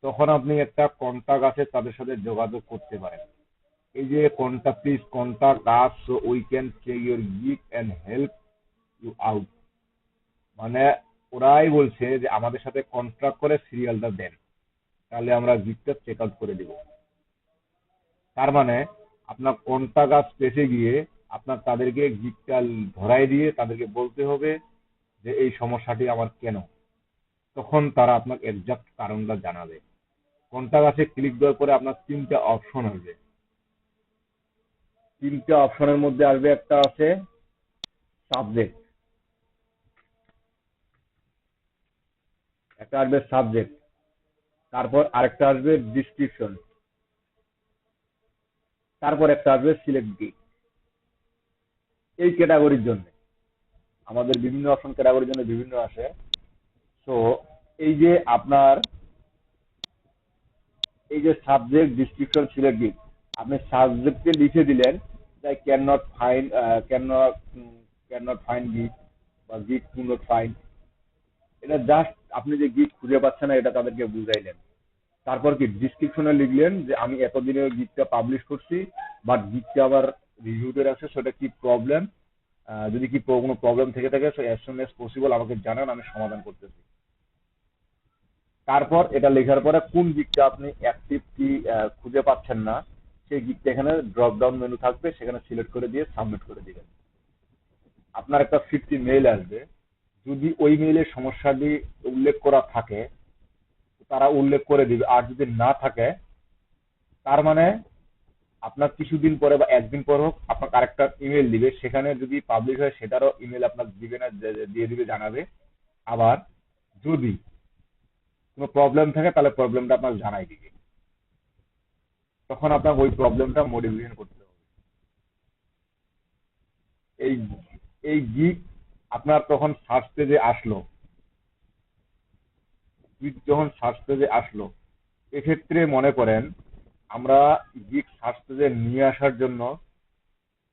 তখন আপনি একটা কন্টাক্ট আছে, তাদের সাথে যোগাযোগ করতে পারেন। এই যে contact, please contact us so we can check your gig and help you out. মানে ওরাই বলছে যে আমাদের সাথে কন্ট্রাক্ট করে সিরিয়ালটা দেন, তাহলে আমরা গিগটা চেক আউট করে দিব। তার মানে আপনার কন্টাক্ট আস পেজে গিয়ে আপনার তাদেরকে গিগটা ধরাই দিয়ে তাদেরকে বলতে হবে যে এই সমস্যাটি আমার কেন, তখন তারা আপনাকে এক্সাক্ট কারণটা জানাবে। কন্টাক্ট আছে ক্লিক দেওয়ার পরে আপনার 3টা অপশন আসবে। 3টা অপশনের মধ্যে আসবে, একটা আছে সাবজেক্ট, একটা আসবে সাবজেক্ট, তারপর আরেকটা আসবে ডিসক্রিপশন, তারপর একটা আসবে সিলেক্ট গিগ। এই ক্যাটাগরির জন্য আমাদের বিভিন্ন অপশন ক্যাটাগরির জন্য বিভিন্ন আসে। তো এই যে আপনার এই যে সাবজেক্ট, ডিসক্রিপশন, সিলেক্ট গিগ, আপনি সাবজেক্টে লিখে দিলেন যে can not find, can not find gig বা গিগ টু নট ফাইন্ড। এটা জাস্ট আপনি যে গিগ খুঁজে পাচ্ছেন না, এটা তাদেরকে বুঝাইলেন। তারপর কি ডিসক্রিপশনে লিখলেন যে আমি এতদিনে গিগটা পাবলিশ করছি, বাট গিগটা আবার রিভিউতে আছে, সেটা কি প্রবলেম, যদি কি কোনো প্রবলেম থেকে থাকে so as soon as possible আমাকে জানান, আমি সমাধান করতেছি। তারপর এটা লেখার পরে কোন গিগটা আপনি অ্যাক্টিভ কি খুঁজে পাচ্ছেন না, সেই গিগটা এখানে ড্রপ ডাউন মেনু থাকবে, সেখানে সিলেক্ট করে দিয়ে সাবমিট করে দিবেন। আপনার একটা 50 মেইল আসবে। যদি ওই মেইলের সমস্যাটি উল্লেখ করা থাকে, তারা উল্লেখ করে দিবে। আর যদি না থাকে, তার মানে আপনার কিছুদিন পরে বা একদিন পর হোক আপনার আরেকটা ইমেল দিবে, সেখানে যদি পাবলিশ হয় সেটারও ইমেল আপনার দিবে না, দিয়ে দিবে, জানাবে। আবার যদি কোনো প্রবলেম থাকে তাহলে প্রবলেমটা আপনার জানাই দিবে, তখন আপনার ওই প্রবলেমটা মডিফিকেশন করতে হবে। এই এই গিগ আপনার তখন সার্চ পেজে আসলো, গিগ যখন সার্চ পেজে আসলো, এক্ষেত্রে মনে করেন আমরা গিগ সার্চ পেজে নিয়ে আসার জন্য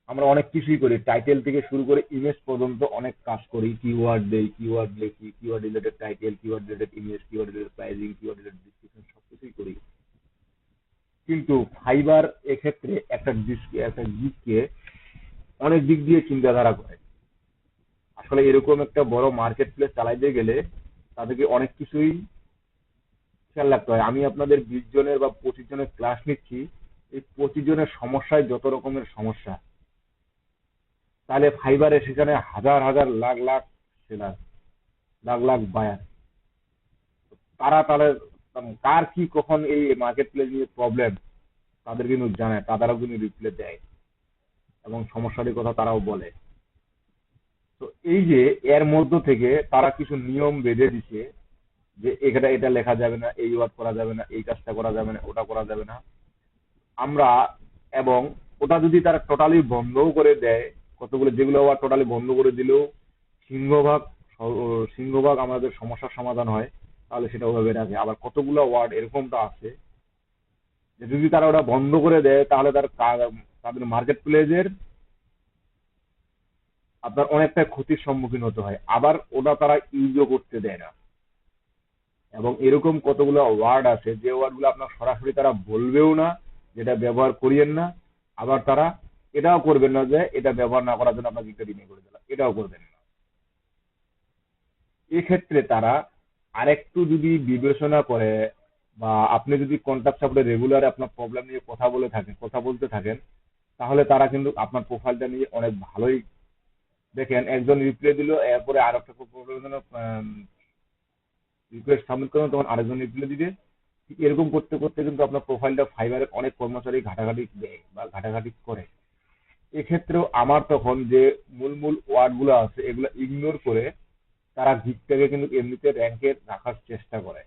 আমরা অনেক কিছুই করি, টাইটেল থেকে শুরু করে ইমেজ পর্যন্ত অনেক কাজ করি, কিওয়ার্ড দেই, কিওয়ার্ড লিখি, keyword related title, keyword related image, keyword related pricing, keyword related description, সবকিছুই করি। কিন্তু ফাইবার এক্ষেত্রে একটা গিগকে অনেক দিক দিয়ে চিন্তাধারা করে। আসলে এরকম একটা বড় মার্কেট প্লেস চালাইতে গেলে তাদেরকে অনেক কিছুই খেয়াল রাখতে হয়। আমি আপনাদের 20 জনের বা 25 জনের ক্লাস নিচ্ছি, এই 25 জনের সমস্যায় যত রকমের সমস্যা, তাহলে ফাইবারে সেখানে হাজার হাজার লাখ লাখ সেলার, লাখ লাখ বায়ার, তারা তাহলে কার কি কখন এই মার্কেট প্লেস নিয়ে প্রবলেম তাদের কিন্তু জানে, তারাও কিন্তু রিপ্লাই দেয় এবং সমস্যাটির কথা তারাও বলে। তো এই যে এর মধ্য থেকে তারা কিছু নিয়ম বেঁধে দিছে যে এটা এটা লেখা যাবে না, এই ওয়ার্ড করা যাবে না, এই কাজটা করা যাবে না, ওটা করা যাবে না। আমরা এবং ওটা যদি তারা টোটালি বন্ধও করে দেয়, কতগুলো যেগুলো আবার টোটালি বন্ধ করে দিলেও সিংহভাগ সিংহভাগ আমাদের সমস্যার সমাধান হয়, তাহলে সেটা ওভাবে রাখে। আবার কতগুলো ওয়ার্ড এরকমটা আছে যে যদি তারা ওটা বন্ধ করে দেয় তাহলে তাদের মার্কেট প্লেসের আপনার অনেকটা ক্ষতির সম্মুখীন হতে হয়, আবার ওটা তারা ইউজও করতে দেয় না। এবং এরকম কতগুলো ওয়ার্ড আছে যে ওয়ার্ডগুলো আপনার সরাসরি তারা বলবেও না, যেটা ব্যবহার করিয়েন না, আবার তারা এটাও করবেন না যে এটা ব্যবহার না করার জন্য আপনাকে একটা রিনিউ করে দিলাম, এটাও করবেন না। এক্ষেত্রে তারা আরেকটু যদি বিবেচনা করে বা আপনি যদি কন্টাক্ট সাপোর্টে রেগুলার আপনার প্রবলেম নিয়ে কথা বলতে থাকেন, তাহলে তারা কিন্তু আপনার প্রোফাইলটা নিয়ে অনেক ভালোই দেখেন। একজন রিপ্লাই দিল, এরপরে আর একটা প্রবলেমের জন্য রিকোয়েস্ট সাবমিট করবেন, তখন আরেকজন রিপ্লাই দিবে। ঠিক এরকম করতে করতে কিন্তু আপনার প্রোফাইলটা ফাইবারের অনেক কর্মচারী ঘাটাঘাটি দেয় বা ঘাটাঘাটি করে। এক্ষেত্রেও আমার তখন যে মূল মূল ওয়ার্ড গুলো আছে এগুলো ইগনোর করে তারা গিগটাকে কিন্তু এমনিতে র্যাঙ্কে রাখার চেষ্টা করে।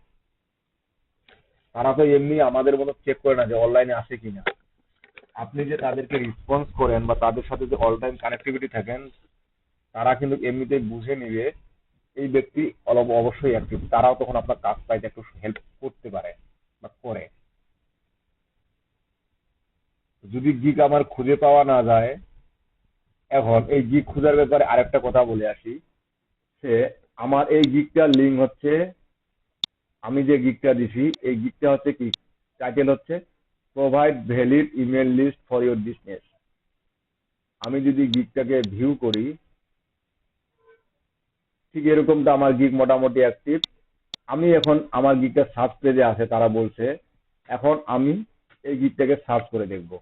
তারা তো এমনি আমাদের মতো চেক করে না যে অনলাইনে আসে কিনা। আপনি যে তাদেরকে রেসপন্স করেন বা তাদের সাথে যে অল টাইম কানেক্টিভিটি থাকেন, তারা কিন্তু এমনিতেই বুঝে নিবে এই ব্যক্তি অবশ্যই অ্যাক্টিভ, তারাও তখন আপনার কাজ পাইতে একটু হেল্প করতে পারে বা করে। যদি গিগ আমার খুঁজে পাওয়া না যায়, এখন এই গিগ খোঁজার ব্যাপারে আরেকটা কথা বলে আসি। সে আমার এই গিগটার লিঙ্ক হচ্ছে, আমি যে গিগটা দিছি এই গিগটা হচ্ছে কি, টাইটেল হচ্ছে provide valid email list for your business. আমি যদি গিগটাকে ভিউ করি, ঠিক এরকমটা আমার গিগ মোটামুটি অ্যাক্টিভ। আমি এখন আমার গিগটা সার্চ পেজে আছে, তারা বলছে। এখন আমি এই গিগটাকে সার্চ করে দেখব,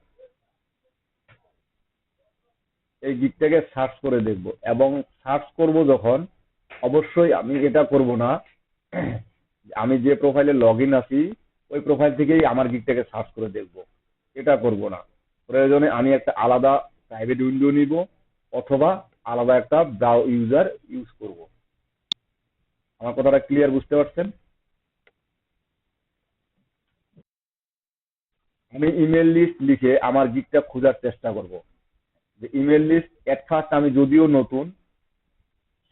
এই গিগটাকে সার্চ করে দেখব এবং সার্চ করব যখন, অবশ্যই আমি এটা করব না আমি যে প্রোফাইলে লগ ইন আছি ওই প্রোফাইল থেকেই আমার গিগটাকে সার্চ করে দেখব, এটা করব না। প্রয়োজনে আমি একটা আলাদা প্রাইভেট উইন্ডো নিব অথবা আলাদা একটা ইউজার ইউজ করব। আমার কথাটা ক্লিয়ার বুঝতে পারছেন? আমি ইমেল লিস্ট লিখে আমার গিগটা খোঁজার চেষ্টা করব। যে ইমেল লিস্ট এট ফার্স্ট আমি যদিও নতুন,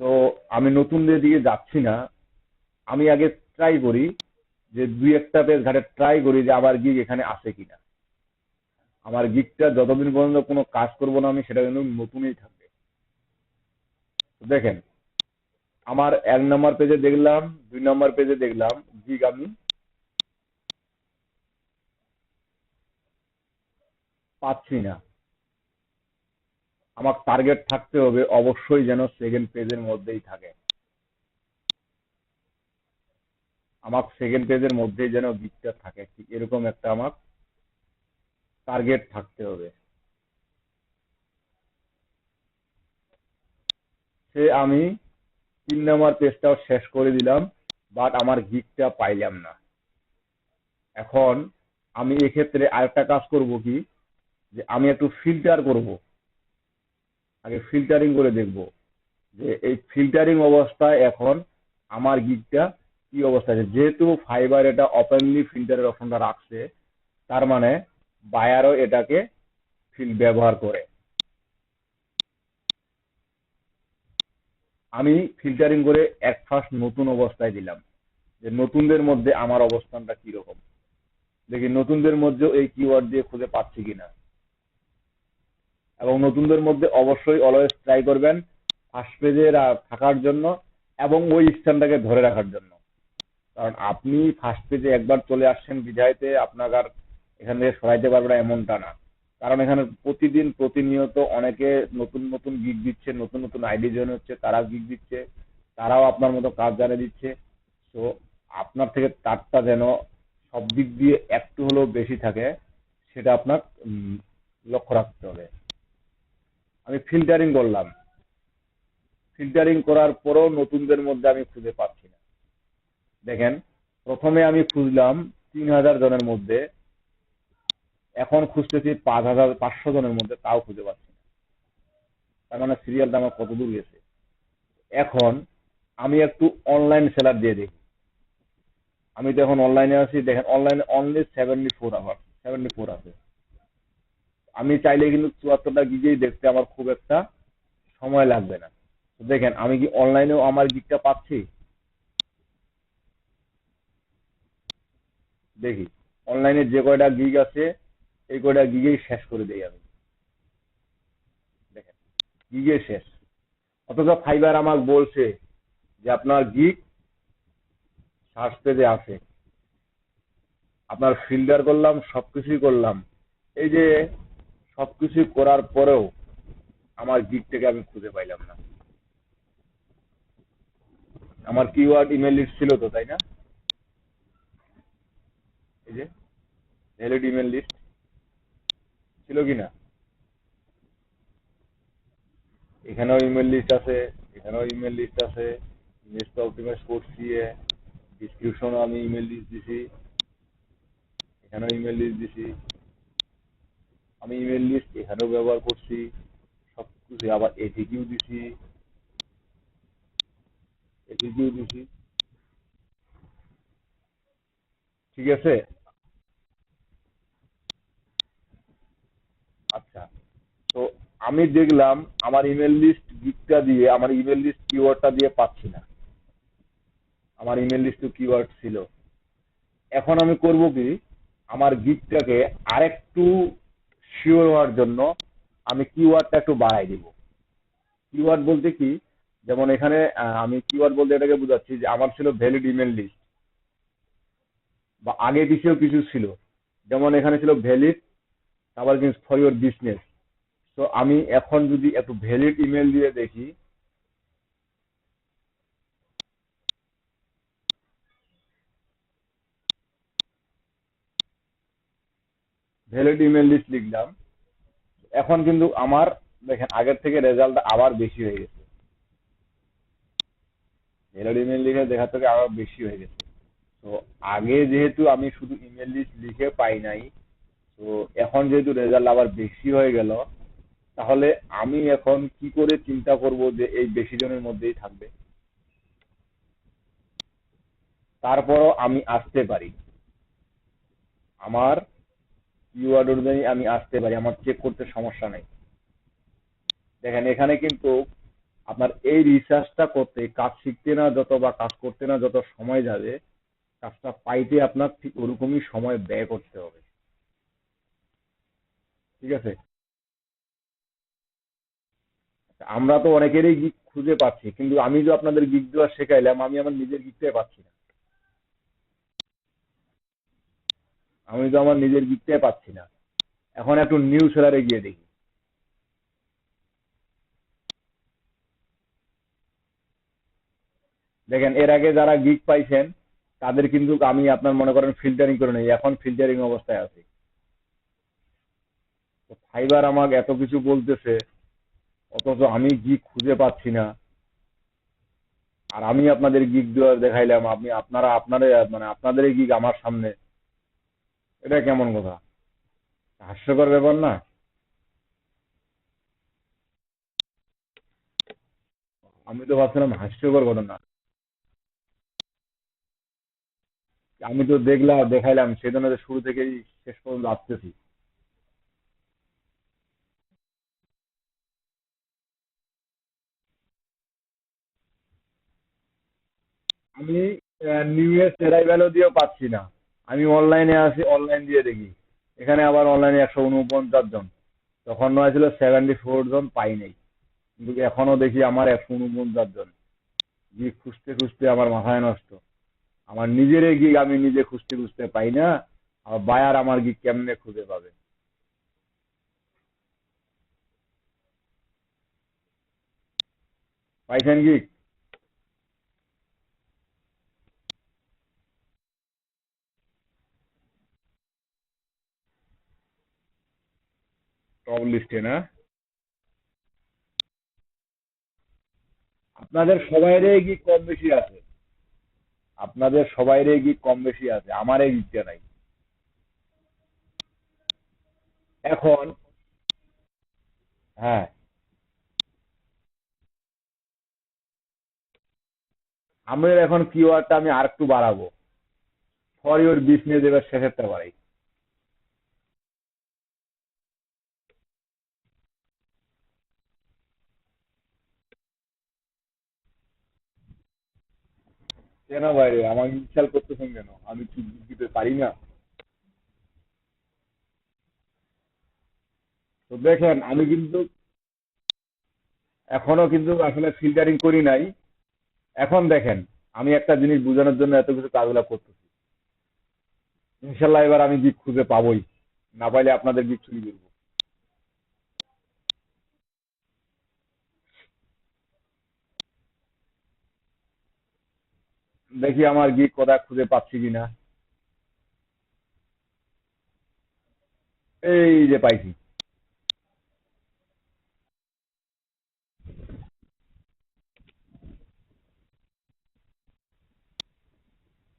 তো আমি নতুনদের দিকে যাচ্ছি না, আমি আগে ট্রাই করি যে দুই একটা পেজ ঘাটে ট্রাই করি যে আমার গিগ এখানে আছে কিনা। আমার গিগটা যতদিন পর্যন্ত কোনো কাজ করব না আমি, সেটা কিন্তু নতুনই থাকবে। দেখেন, আমার 1 নম্বর পেজে দেখলাম, 2 নম্বর পেজে দেখলাম গিগ আমি পাচ্ছি না। আমার টার্গেট থাকতে হবে অবশ্যই যেন সেকেন্ড পেজের মধ্যেই থাকে, আমার সেকেন্ড পেজের মধ্যেই যেন গিগটা থাকে, ঠিক এরকম একটা আমার টার্গেট থাকতে হবে। সে আমি 3 নম্বর পেজটাও শেষ করে দিলাম, বাট আমার গিগটা পাইলাম না। এখন আমি এক্ষেত্রে আরেকটা কাজ করব কি, যে আমি একটু ফিল্টার করব, আগে ফিল্টারিং করে দেখব যে এই ফিল্টারিং অবস্থায় এখন আমার গিগটা কি অবস্থা আছে। যেহেতু ফাইবার এটা ওপেনলি ফিল্টারের অপশনটা রাখছে, তার মানে বায়ারও এটাকে ব্যবহার করে। আমি ফিল্টারিং করে এক ফার্স্ট নতুন অবস্থায় দিলাম, যে নতুনদের মধ্যে আমার অবস্থানটা কিরকম, দেখি নতুনদের মধ্যেও এই কিওয়ার্ড দিয়ে খুঁজে পাচ্ছি কিনা। এবং নতুনদের মধ্যে অবশ্যই অলওয়েজ ট্রাই করবেন ফার্স্ট পেজে থাকার জন্য এবং ওই স্থানটাকে ধরে রাখার জন্য। কারণ আপনি ফার্স্ট পেজে একবার চলে আসছেন বিধায়তে আপনাকে আর এখান থেকে সরাইতে পারবে না এমনটা না। কারণ এখানে প্রতিদিন প্রতিনিয়ত অনেকে নতুন নতুন গিগ দিচ্ছে, নতুন নতুন আইডি জয়েন হচ্ছে, তারা গিগ দিচ্ছে, তারাও আপনার মতো কাজ জানিয়ে দিচ্ছে। তো আপনার থেকে তারটা যেন সব দিক দিয়ে একটু হলেও বেশি থাকে, সেটা আপনার লক্ষ্য রাখতে হবে। আমি ফিল্টারিং করলাম, ফিল্টারিং করার পরেও নতুনদের মধ্যে আমি খুঁজে পাচ্ছি না। দেখেন, প্রথমে আমি খুঁজলাম 3000 জনের মধ্যে, এখন খুঁজতেছি 5500 জনের মধ্যে, তাও খুঁজে পাচ্ছি না। তার মানে সিরিয়ালটা আমার কত দূর গেছে। এখন আমি একটু অনলাইন সেলার দিয়ে দেখি। আমি তো এখন অনলাইনে আছি, দেখেন অনলাইনে অনলি 74 আওয়ার 74 আছে। আমি চাইলে কিন্তু 74টা গিগেই দেখতে আমার খুব একটা সময় লাগবে না। তো দেখেন আমি কি অনলাইনেও আমার গিগটা পাচ্ছি, দেখি অনলাইনে যে কয়টা গিগ আছে এই কয়টা গিগেই শেষ করে দেই আমি। দেখেন গিগে শেষ। অথচ ফাইবার আমাকে বলছে যে আপনার গিগ সার্চ পেজে আছে। আপনার ফিল্টার করলাম, সবকিছুই করলাম, এই যে সবকিছু করার পরেও আমার গিগটাকে আমি খুঁজে পাইলাম না। আমার কিওয়ার্ড ইমেল লিস্ট ছিল তো, তাই না? এই যে ভ্যালিড ইমেল লিস্ট ছিল কিনা, এখানেও ইমেল লিস্ট আছে, এখানেও ইমেল লিস্ট আছে। ইমেজটা অপটিমাইজ করছি, ডিসক্রিপশনও আমি ইমেল লিস্ট দিছি, এখানেও ইমেল লিস্ট দিছি। আমি ইমেল লিস্ট এখানেও ব্যবহার করছি, সবকিছু আবার এটিকিউ দিছি, এটিকিউ দিছি। ঠিক আছে। আচ্ছা, তো আমি দেখলাম আমার ইমেল লিস্ট গিকটা দিয়ে, আমার ইমেল লিস্ট কিওয়ার্ডটা দিয়ে পাচ্ছি না। আমার ইমেল লিস্ট তো কিওয়ার্ড ছিল। এখন আমি করব কি, আমার গিকটাকে আরেকটু শিওর হওয়ার জন্য আমি কিওয়ার্ডটা একটু বাড়াই দিব। কিওয়ার্ড বলতে কি, যেমন এখানে আমি কিওয়ার্ড বলতে এটাকে বোঝাচ্ছি যে আমার ছিল ভ্যালিড ইমেল লিস্ট, বা আগে পিছিয়েও কিছু ছিল। যেমন এখানে ছিল ভ্যালিড আবার ফর ইউর বিজনেস। তো আমি এখন যদি একটু ভ্যালিড ইমেল দিয়ে দেখি, ভ্যালিড ইমেল লিস্ট লিখলাম, এখন কিন্তু আমার দেখেন আগের থেকে রেজাল্ট আবার বেশি হয়ে গেছে। ভ্যালিড ইমেল লিখে দেখা থেকে আবার বেশি হয়ে গেছে। তো আগে যেহেতু আমি শুধু ইমেল লিস্ট লিখে পাই নাই, তো এখন যেহেতু রেজাল্ট আবার বেশি হয়ে গেল, তাহলে আমি এখন কি করে চিন্তা করব যে এই বেশি জনের মধ্যেই থাকবে। তারপরও আমি আসতে পারি, আমার কিওয়ার্ড অনুযায়ী আমি আসতে পারি, আমার চেক করতে সমস্যা নেই। দেখেন এখানে কিন্তু আপনার এই রিসার্চটা করতে, কাজ শিখতে না যত বা কাজ করতে না যত সময় যাবে, কাজটা পাইতে আপনার ঠিক ওরকমই সময় ব্যয় করতে হবে। ঠিক আছে। আমরা তো অনেকেরই গিগ খুঁজে পাচ্ছি, কিন্তু আমি যে আপনাদের গিগ দেওয়া শেখাইলাম, আমি আমার নিজের গিগটাই পাচ্ছি না। আমি তো আমার নিজের গিগটাই পাচ্ছি না। এখন একটু নিউ সেলারে গিয়ে দেখি। দেখেন এর আগে যারা গিগ পাইছেন তাদের কিন্তু আমি আপনার মনে করেন ফিল্টারিং করে নেই, এখন ফিল্টারিং অবস্থায় আছে। তো ফাইবার আমাকে এত কিছু বলতেছে, অথচ আমি গিগ খুঁজে পাচ্ছি না। আর আমি আপনাদের গিগ দেওয়া দেখাইলাম, আপনি আপনারা আপনাদের মানে আপনাদের গিগ আমার সামনে, এটা কেমন কথা? হাস্যকর ব্যাপার না? আমি তো ভাবছিলাম হাস্যকর ঘটনা। আমি তো দেখাইলাম সেজন্য তো শুরু থেকেই শেষ পর্যন্ত আসতেছি। আমি নিউ ইয়ার্স অ্যারাইভ্যালও দিয়েও পাচ্ছি না। আমি অনলাইনে আছি, অনলাইন দিয়ে দেখি, এখানে আবার অনলাইনে 149 জন, তখন নয় ছিল 74 জন, পাই নাই। কিন্তু এখনো দেখি আমার 149 জন। গিগ খুঁজতে খুঁজতে আমার মাথায় নষ্ট। আমার নিজের গিগ আমি নিজে খুঁজতে খুঁজতে পাই না, আর বায়ার আমার গিগ কেমনে খুঁজে পাবে? পাইছেন গিগ? টপ লিস্টে না? আপনাদের সবাইরই গিগ কম বেশি আছে, আপনাদের সবাইরই গিগ কম বেশি আছে, আমার এই গিগটা নাই। এখন হ্যাঁ, আমার এখন কিওয়ার্ডটা আমি আর একটু বাড়াবো। ফর ইউর বিজনেস এবার শেষেরটা বাড়াই। কেন বাইরে আমাকে ইনস্টল করতেছেন কেন? আমি কি দিতে পারি না? তো দেখেন আমি কিন্তু এখনো কিন্তু আসলে ফিল্টারিং করি নাই। এখন দেখেন, আমি একটা জিনিস বোঝানোর জন্য এত কিছু কাজগুলো করতেছি। ইনশাল্লাহ এবার আমি গিক খুঁজে পাবোই, না পাইলে আপনাদের গিক চুরি করবো। দেখি আমার গিক কোথায় খুঁজে পাচ্ছি কিনা। এই যে পাইছি।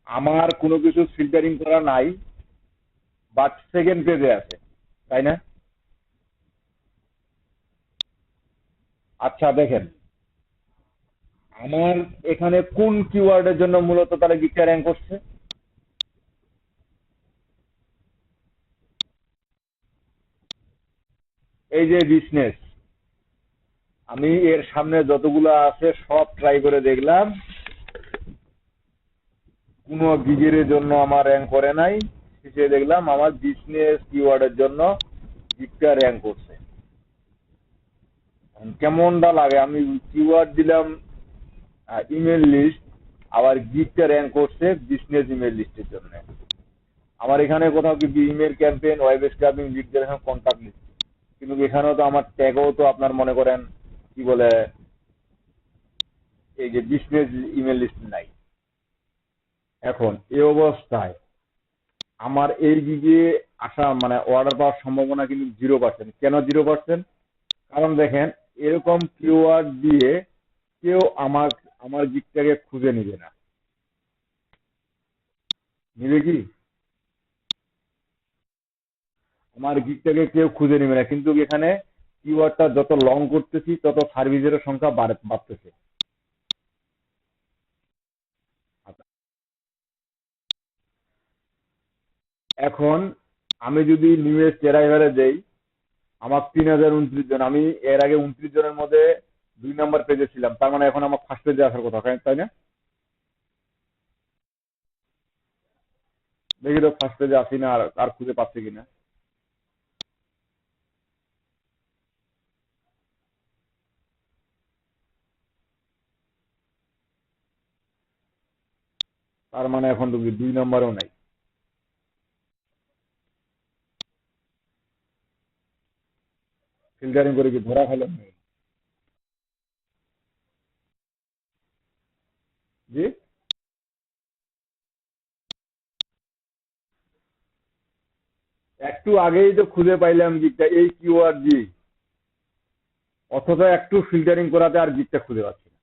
আমার কোনো কিছু ফিল্টারিং করা নাই, বাট সেকেন্ড পেজে আছে, তাই না? আচ্ছা দেখেন, আমার এখানে কোন কিওয়ার্ডের জন্য মূলত তারা গিকটা র্যাঙ্ক করছে? এই যে বিজনেস, আমি এর সামনে যতগুলো আছে সব ট্রাই করে দেখলাম, কোনো গিগের জন্য আমার র্যাঙ্ক করে নাই। শেষে দেখলাম আমার বিজনেস কিওয়ার্ডের জন্য গিগটা র্যাঙ্ক করছে। কেমনটা লাগে? আমি কিওয়ার্ড দিলাম ইমেল লিস্ট, আবার গিগটা র্যাঙ্ক করছে বিজনেস ইমেল লিস্টের জন্য। আমার এখানে কোথাও কি email campaign, web scrubbing, lead generation, contact list, কিন্তু এখানেও তো আমার ট্যাগও তো আপনার মনে করেন কি বলে, এই যে বিজনেস ইমেল লিস্ট নাই। এখন এই অবস্থায় আমার এই দিকে আসা মানে অর্ডার পাওয়ার সম্ভাবনা কিন্তু 0%। কেন 0%? কারণ দেখেন, এরকম কিওয়ার্ড দিয়ে কেউ আমার দিকটাকে খুঁজে নিবে না। নিবে কি? আমার গিকটাকে কেউ খুঁজে নেবে না, কিন্তু এখানে কিওয়ার্ডটা যত লং করতেছি তত সার্ভিসের সংখ্যা বাড়তেছে। এখন আমি যদি নিউএস টেরাইভারে দেই, আমার 3029 জন, আমি এর আগে 29 জনের মধ্যে 2 নম্বর পেজে ছিলাম, তার মানে এখন আমার ফার্স্ট পেজে আসার কথা, তাই না? দেখি তো ফার্স্ট পেজে আসি না, আর আর খুঁজে পাচ্ছি কিনা। তার মানে এখন তো 2 নম্বরেও নাই। ফিল্টারিং করে কি ধরা খেলাম নাকি? জি। একটু আগেই তো খুঁজে পাইলাম গিকটা, এই কিওয়ার্ড জি, অথচ একটু ফিল্টারিং করাতে আর গিকটা খুঁজে পাচ্ছি না।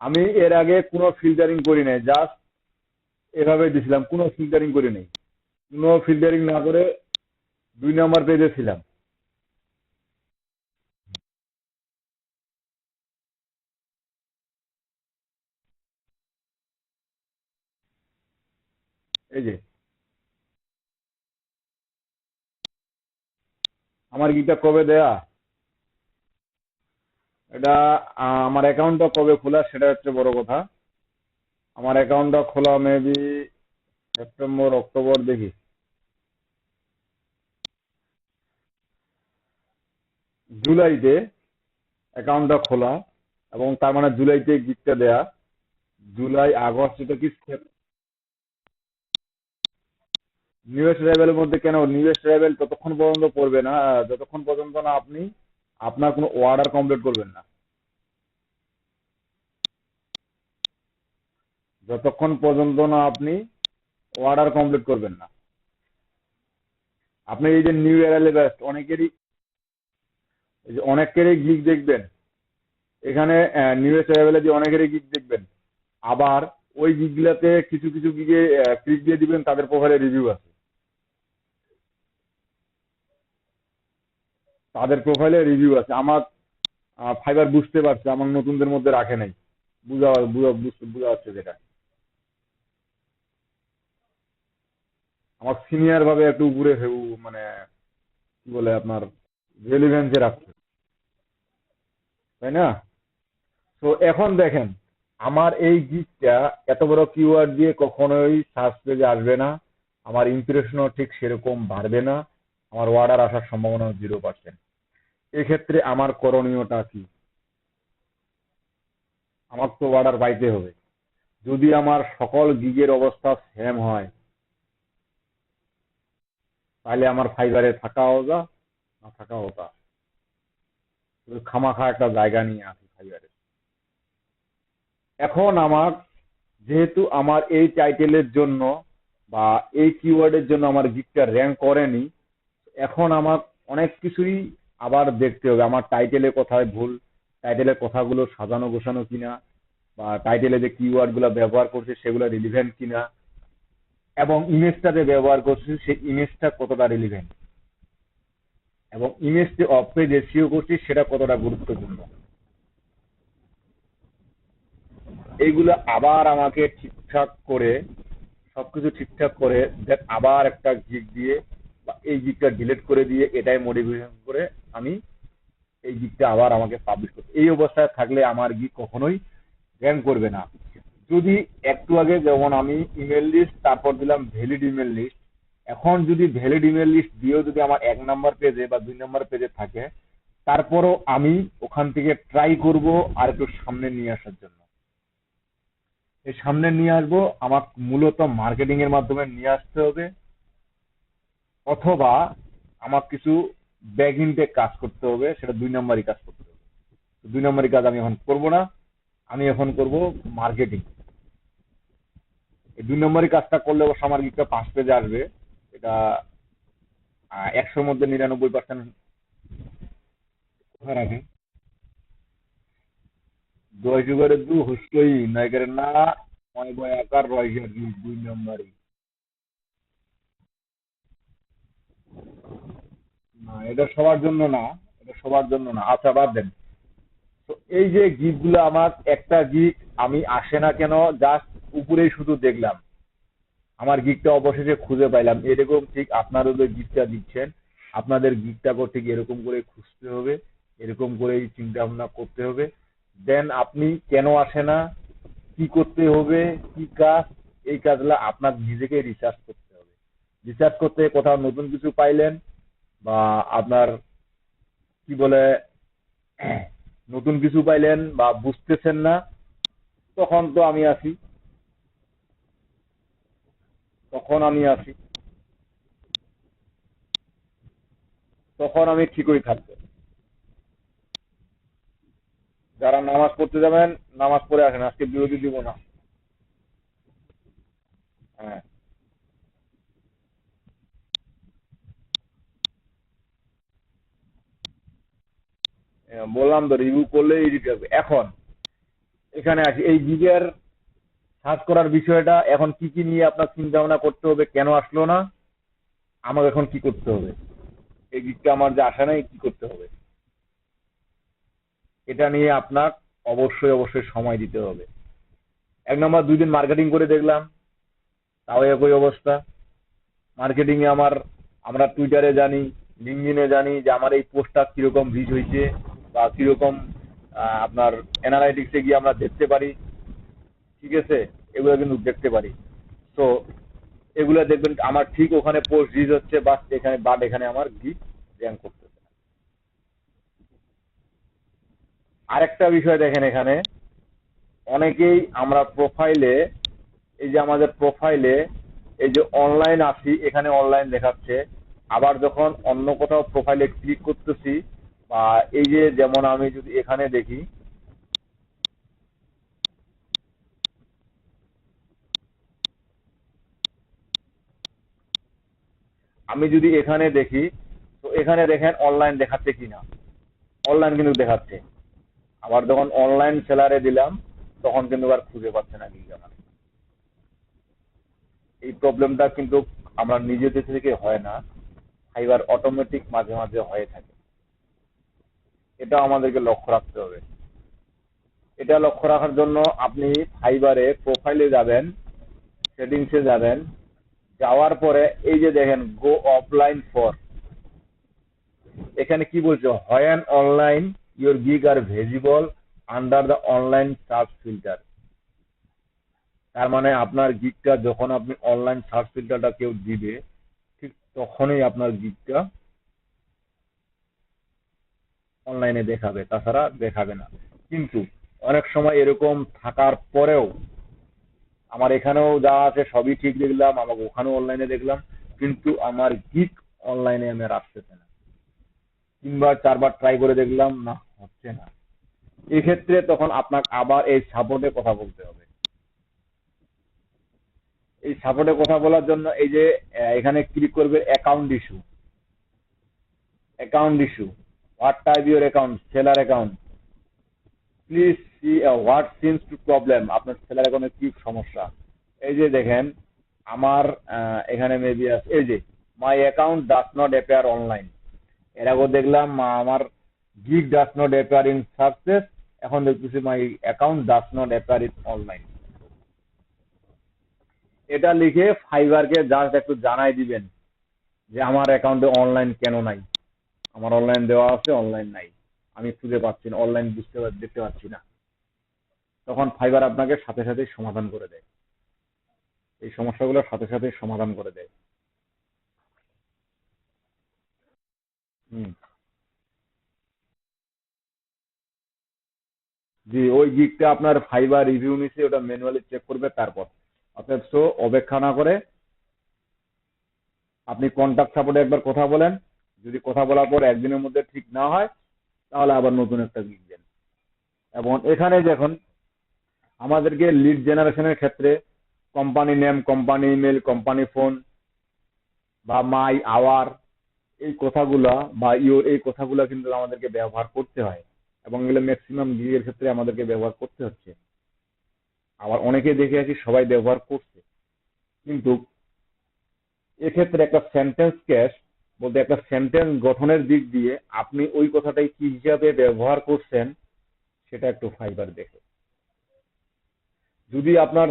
আমি এর আগে কোনো ফিল্টারিং করি নাই, জাস্ট এভাবে দিছিলাম, কোনো ফিল্টারিং করি নাই। কোনো ফিল্টারিং না করে 2 নম্বর পেজে ছিলাম। এই যে আমার গিকটা কবে দেয়া, এটা আমার অ্যাকাউন্টটা কবে খোলা সেটা হচ্ছে বড় কথা। আমার অ্যাকাউন্টটা খোলা মেবি সেপ্টেম্বর অক্টোবর, দেখি জুলাইতে অ্যাকাউন্টটা খোলা, এবং তার মানে জুলাইতে গিফটটা দেয়া। জুলাই আগস্ট, এটা কি নিউএস ট্রাভেলের মধ্যে কেন? নিউএস ট্রাভেল ততক্ষণ পর্যন্ত পড়বে না যতক্ষণ পর্যন্ত না আপনি আপনার কোনো অর্ডার কমপ্লিট করবেন না। যতক্ষণ পর্যন্ত না আপনি অর্ডার কমপ্লিট করবেন না, আপনি এই যে নিউ এরালে ব্যস্ত অনেকেরই, এই যে অনেকেরই গিগ দেখবেন এখানে, নিউএস ট্রাভেলে যে অনেকেরই গিগ দেখবেন, আবার ওই গিগগুলাতে কিছু কিছু গিগে ক্লিক দিয়ে দিবেন, তাদের প্রোফাইলে রিভিউ আছে, তাদের প্রোফাইলে রিভিউ আছে। আমার ফাইবার বুঝতে পারছে, আমার নতুনদের মধ্যে রাখে নাই, বুঝা বুঝা বুঝা যাচ্ছে যেটা আমার সিনিয়র ভাবে একটু উপরে মানে কি বলে আপনার রেলিভেন্সে রাখছে, তাই না? তো এখন দেখেন, আমার এই গিকটা এত বড় কিওয়ার্ড দিয়ে কখনোই সার্চ পেজে আসবে না, আমার ইমপ্রেশনও ঠিক সেরকম বাড়বে না, আমার অর্ডার আসার সম্ভাবনা 0%। এক্ষেত্রে আমার করণীয়টা কি? আমার তো অর্ডার পাইতে হবে। যদি আমার সকল গিগের অবস্থা সেম হয়, তাহলে আমার ফাইবারে থাকাও যা, না থাকাও তা। খামাখা একটা জায়গা নিয়ে আসি ফাইবারে। এখন আমার, যেহেতু আমার এই টাইটেলের জন্য বা এই কিওয়ার্ডের জন্য আমার গিগটা র্যাঙ্ক করেনি, এখন আমার অনেক কিছুই আবার দেখতে হবে। আমার টাইটেলে কোথায় ভুল, টাইটেলের কথাগুলো সাজানো গোছানো কিনা, বা টাইটেলে যে কিওয়ার্ড গুলো ব্যবহার করছে সেগুলো রিলিভেন্ট কিনা, এবং ইমেজটা যে ব্যবহার করছি সেই ইমেজটা কতটা রিলিভেন্ট, এবং ইমেজ যে অফ পেজ এসইও করছি সেটা কতটা গুরুত্বপূর্ণ। এইগুলো আবার আমাকে ঠিকঠাক করে, সবকিছু ঠিকঠাক করে দেন আবার একটা গিগ দিয়ে বা এই গিগটা ডিলিট করে দিয়ে এটাই মডিফিকেশন করে আমি এই গিগটা আবার আমাকে পাবলিশ করতে, এই অবস্থায় থাকলে আমার গিগ কখনোই র্যাঙ্ক করবে না। যদি একটু আগে যেমন আমি ইমেল লিস্ট তারপর দিলাম ভ্যালিড ইমেল লিস্ট, এখন যদি ভ্যালিড ইমেল লিস্ট দিয়েও যদি আমার 1 নম্বর পেজে বা 2 নম্বর পেজে থাকে, তারপরও আমি ওখান থেকে ট্রাই করব আর একটু সামনে নিয়ে আসার জন্য। এই সামনে নিয়ে আসবো আমার মূলত মার্কেটিং এর মাধ্যমে নিয়ে আসতে হবে, অথবা আমার কিছু ব্যাক ইনটেক কাজ করতে হবে, সেটা 2 নম্বরই কাজ করতে হবে। 2 নম্বরই কাজ আমি এখন করব না, আমি এখন করব মার্কেটিং। এই 2 নম্বরই কাজটা করলে অবশ্য আমার গিকটা 5 পেজে আসবে, এটা 100-র মধ্যে 99% কথা রাখে। দশ যুগের দু হুস্কই নায়কের না, ময় বয় আকার রয়েছে 2 নম্বরই। না, এটা সবার জন্য না, এটা সবার জন্য না। আচ্ছা, বাদ দেন। তো এই যে গিগ গুলো, আমার একটা গিগ আমি আসে না কেন, জাস্ট উপরেই শুধু দেখলাম, আমার গিগটা অবশেষে খুঁজে পাইলাম, এরকম ঠিক আপনারও যে গিগটা দিচ্ছেন, আপনাদের গিগটাকেও ঠিক এরকম করে খুঁজতে হবে, এরকম করেই চিন্তা ভাবনা করতে হবে। দেন আপনি কেন আসে না, কি করতে হবে, কি কাজ, এই কাজগুলো আপনার নিজেকে রিসার্চ করতে হবে। রিসার্চ করতে কোথাও নতুন কিছু পাইলেন, বা আপনার কি বলে নতুন কিছু পাইলেন বা বুঝতেছেন না, তখন তো আমি আছি, তখন আমি আছি, তখন আমি ঠিকই থাকবো। যারা নামাজ পড়তে যাবেন, নামাজ পড়ে আসেন, আজকে বিরতি দিব না। হ্যাঁ, বললাম তো রিভিউ করলে এডিট হবে। এখন এখানে আসি, এই গিগের সার্চ করার বিষয়টা এখন কি কি নিয়ে আপনার চিন্তা ভাবনা করতে হবে, কেন আসলো না, আমাকে এখন কি করতে হবে, এই গিগটা আমার যে আসা নাই কি করতে হবে, এটা নিয়ে আপনার অবশ্যই অবশ্যই সময় দিতে হবে। 1 নম্বর, 2 দিন মার্কেটিং করে দেখলাম, তাও একই অবস্থা। মার্কেটিং এ আমরা টুইটারে জানি, লিঙ্কডইনে জানি যে আমার এই পোস্টটা কিরকম রিচ হয়েছে বা কিরকম আপনার অ্যানালাইটিক্সে গিয়ে আমরা দেখতে পারি। ঠিক আছে, এগুলো কিন্তু দেখতে পারি। তো এগুলো দেখবেন আমার ঠিক ওখানে পোস্ট রিচ হচ্ছে, এখানে আমার গিগ র্যাঙ্ক করতেছে। আরেকটা বিষয় দেখেন, এখানে অনেকেই আমরা প্রোফাইলে, এই যে আমাদের প্রোফাইলে এই যে অনলাইন আছি, এখানে অনলাইন দেখাচ্ছে। আবার যখন অন্য কোথাও প্রোফাইলে ক্লিক করতেছি, বা এই যে যেমন আমি যদি এখানে দেখি, আমি যদি এখানে দেখি, তো এখানে দেখেন অনলাইন দেখাচ্ছে কিনা। অনলাইন কিন্তু দেখাচ্ছে। আবার যখন অনলাইন সেলারে দিলাম, তখন কিন্তু আর খুঁজে পাচ্ছে না কি আমার। এই প্রবলেমটা কিন্তু আমরা নিজেদের থেকে হয় না, ফাইবার অটোমেটিক মাঝে মাঝে হয়ে থাকে। এটা আমাদেরকে লক্ষ্য রাখতে হবে। এটা লক্ষ্য রাখার জন্য আপনি ফাইবারে প্রোফাইলে যাবেন, সেটিংসে যাবেন, যাওয়ার পরে এই যে দেখেন গো অফলাইন ফর, এখানে কি বলছো, when online your gig are visible under the online search filter. তার মানে আপনার গিগটা যখন আপনি অনলাইন সার্চ ফিল্টারটা কেউ দিবে, ঠিক তখনই আপনার গিগটা অনলাইনে দেখাবে, তাছাড়া দেখাবে না। কিন্তু অনেক সময় এরকম থাকার পরেও আমার এখানেও যা আছে সবই ঠিক দেখলাম, আমাকে ওখানেও অনলাইনে দেখলাম, কিন্তু আমার গিগ অনলাইনে আমার আসতেছে না। 3 বার 4 বার ট্রাই করে দেখলাম, না, হচ্ছে না। এক্ষেত্রে তখন আপনাকে আবার এই সাপোর্টে কথা বলতে হবে। এই সাপোর্টে কথা বলার জন্য এই যে এখানে ক্লিক করবে account issue. Account issue, what type your account, seller account, please see what seems to problem, আপনার সেলার অ্যাকাউন্টে কি সমস্যা। এই যে দেখেন আমার এখানে মেবি আছে, এই যে my account does not appear online. এর আগেও দেখলাম আমার gig does not appear in success, এখন দেখতেছি my account does not appear in online. এটা লিখে ফাইবারকে জাস্ট একটু জানাই দিবেন যে আমার অ্যাকাউন্টে অনলাইন কেন নাই। আমার অনলাইন দেওয়া আছে, অনলাইন নাই, আমি খুঁজে পাচ্ছি না, অনলাইন দেখতে পাচ্ছি না। তখন ফাইবার আপনাকে সাথে সাথে সমাধান করে দেয়, এই সমস্যাগুলো সাথে সাথে সমাধান করে দেয়। হুম। জি, ওই গিগটা আপনার ফাইবার রিভিউ নিচ্ছে, ওটা ম্যানুয়ালি চেক করবে তারপর। অতএব সো অপেক্ষা না করে আপনি কন্টাক্ট সাপোর্টে একবার কথা বলেন। যদি কথা বলার পর একদিনের মধ্যে ঠিক না হয়, তাহলে আবার নতুন একটা গিগ দেন। এবং এখানে দেখুন আমাদেরকে লিড জেনারেশনের ক্ষেত্রে company name, company email, company phone বা মাই আওয়ার, এই কথাগুলা বা ইওর, এই কথাগুলা কিন্তু আমাদেরকে ব্যবহার করতে হয়, এবং এগুলো ম্যাক্সিমাম গিগের ক্ষেত্রে আমাদেরকে ব্যবহার করতে হচ্ছে। আবার অনেকে দেখে আছি সবাই ব্যবহার করছে, কিন্তু এক্ষেত্রে একটা সেন্টেন্স ক্যাশ বলতে একটা সেন্টেন্স গঠনের দিক দিয়ে আপনি ওই কথাটাই কি হিসাবে ব্যবহার করছেন, সেটা একটু ফাইবার দেখে। যদি আপনার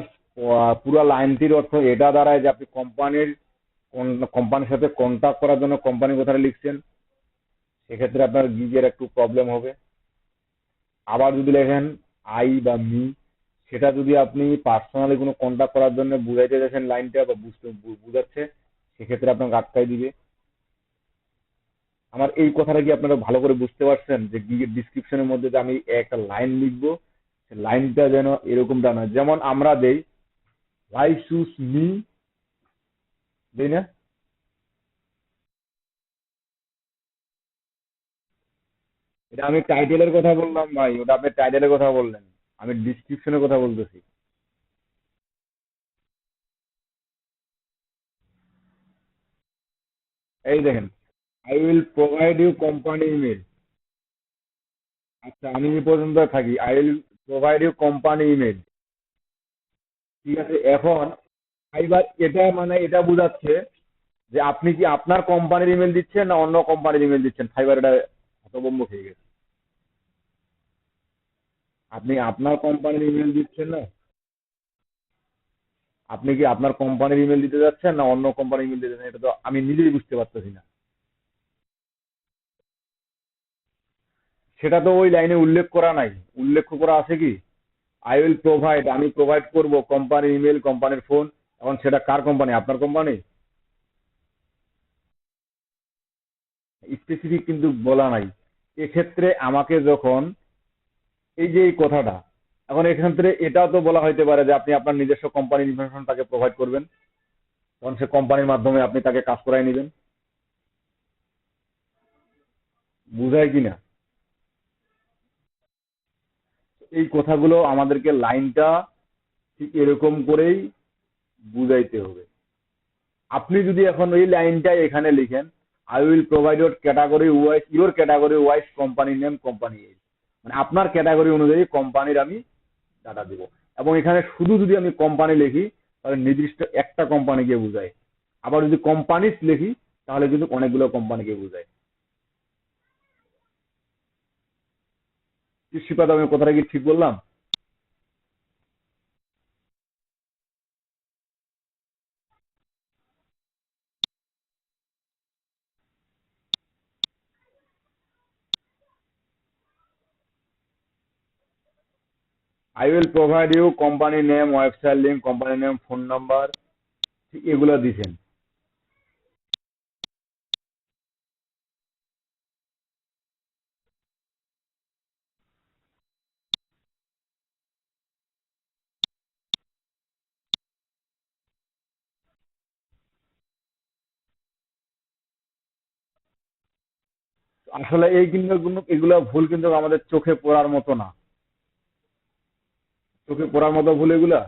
পুরো লাইনটির অর্থ এটা দাঁড়ায় যে আপনি কোম্পানির সাথে কন্ট্যাক্ট করার জন্য কোম্পানির কথাটা লিখছেন, সেক্ষেত্রে আপনার গিগের একটু প্রবলেম হবে। আবার যদি লেখেন আই বা মি, সেটা যদি আপনি পার্সোনালি কোনো কন্ট্যাক্ট করার জন্য বুঝাইতে যাচ্ছেন লাইনটা বা বুঝাচ্ছে, সেক্ষেত্রে আপনাকে আটকাই দিবে। আমার এই কথাটা কি আপনারা ভালো করে বুঝতে পারছেন যে গিগের ডিসক্রিপশনের মধ্যে যে আমি একটা লাইন লিখবো, লাইনটা যেন এরকমটা নয়, যেমন আমরা দেই ওয়াই চুজ মি, দেই না? এটা আমি টাইটেলের কথা বললাম ভাই, ওটা আপনি টাইটেলের কথা বললেন, আমি ডিসক্রিপশনের কথা বলতেছি। এই দেখেন, I will provide you company email. আচ্ছা, আমি এই পর্যন্ত থাকি, I will provide you company email. ঠিক আছে, এখন ফাইবার এটা মানে এটা বোঝাচ্ছে যে আপনি কি আপনার কোম্পানির ইমেল দিচ্ছেন না অন্য কোম্পানির ইমেল দিচ্ছেন। ফাইবার এটা হতভম্ব হয়ে গেছে। আপনি আপনার কোম্পানির ইমেল দিচ্ছেন না, আপনি কি আপনার কোম্পানির ইমেল দিতে যাচ্ছেন না অন্য কোম্পানির ইমেল দিতে যাচ্ছেন, এটা তো আমি নিজেই বুঝতে পারতেছি না। সেটা তো ওই লাইনে উল্লেখ করা নাই। উল্লেখ করা আছে কি, আই উইল প্রোভাইড, আমি প্রোভাইড করব কোম্পানির ইমেল, কোম্পানির ফোন। এখন সেটা কার কোম্পানি? আপনার কোম্পানি। স্পেসিফিক কিন্তু বলা নাই। এক্ষেত্রে আমাকে যখন এই যে এই কথাটা, এখন এক্ষেত্রে এটাও তো বলা হইতে পারে যে আপনি আপনার নিজস্ব কোম্পানির ইনফরমেশন তাকে প্রোভাইড করবেন, তখন সে কোম্পানির মাধ্যমে আপনি তাকে কাজ করাই নেবেন। বুঝায় কিনা? এই কথাগুলো আমাদেরকে লাইনটা ঠিক এরকম করেই বুঝাইতে হবে। আপনি যদি এখন এই লাইনটাই এখানে লিখেন, I will provide your category wise company name, company age, মানে আপনার ক্যাটাগরি অনুযায়ী কোম্পানির আমি ডাটা দিব। এবং এখানে শুধু যদি আমি কোম্পানি লিখি তাহলে নির্দিষ্ট একটা কোম্পানিকে বোঝায়। আবার যদি কোম্পানিস লিখি তাহলে কিন্তু অনেকগুলো কোম্পানিকে বোঝায়। কৃষিপাত আমি কথাটা কি ঠিক বললাম? I will provide you company name, website link, company name, phone number, ঠিক এগুলো দিছেন। আসলে এই কিন্তু এগুলা ভুল কিন্তু আমাদের চোখে পড়ার মতো না। চোখে পড়ার মতো ভুল এগুলা।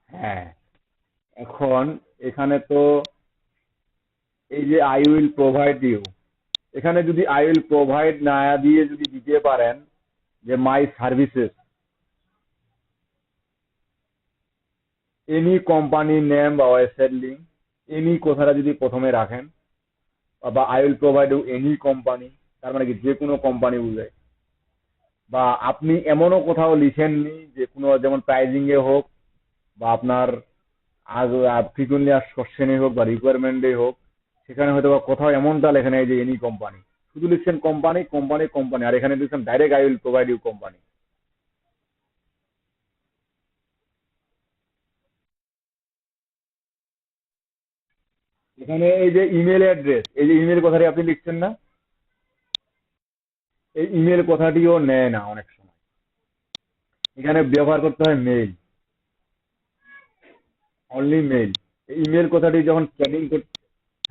হ্যাঁ, এখন এখানে তো এই যে আই উইল প্রোভাইড ইউ, এখানে যদি আই উইল প্রোভাইড না দিয়ে যদি দিতে পারেন যে my services, any company name বা ওয়েবসাইট লিঙ্ক, এনি কথাটা যদি প্রথমে রাখেন, বা I will provide you any company, তার মানে কি যে কোনো কোম্পানি বোঝায়। বা আপনি এমনও কোথাও লিখেননি যে কোনো, যেমন প্রাইজিং এ হোক বা আপনার আজ ফ্রিকুয়েন্টলি আর কোশ্চেনে হোক বা রিকোয়ারমেন্টে হোক, সেখানে হয়তো বা কোথাও এমনটা লেখে নেই যে এনি কোম্পানি, শুধু লিখছেন কোম্পানি কোম্পানি কোম্পানি, আর এখানে লিখছেন direct I will provide you company. এখানে এই যে ইমেল অ্যাড্রেস, এই যে ইমেল কথাটি আপনি লিখছেন না, এই ইমেল কথাটিও নেয় না অনেক সময়। এখানে ব্যবহার করতে হয় মেইল, অনলি মেইল। এই ইমেল কথাটি যখন চ্যাটিং করতে,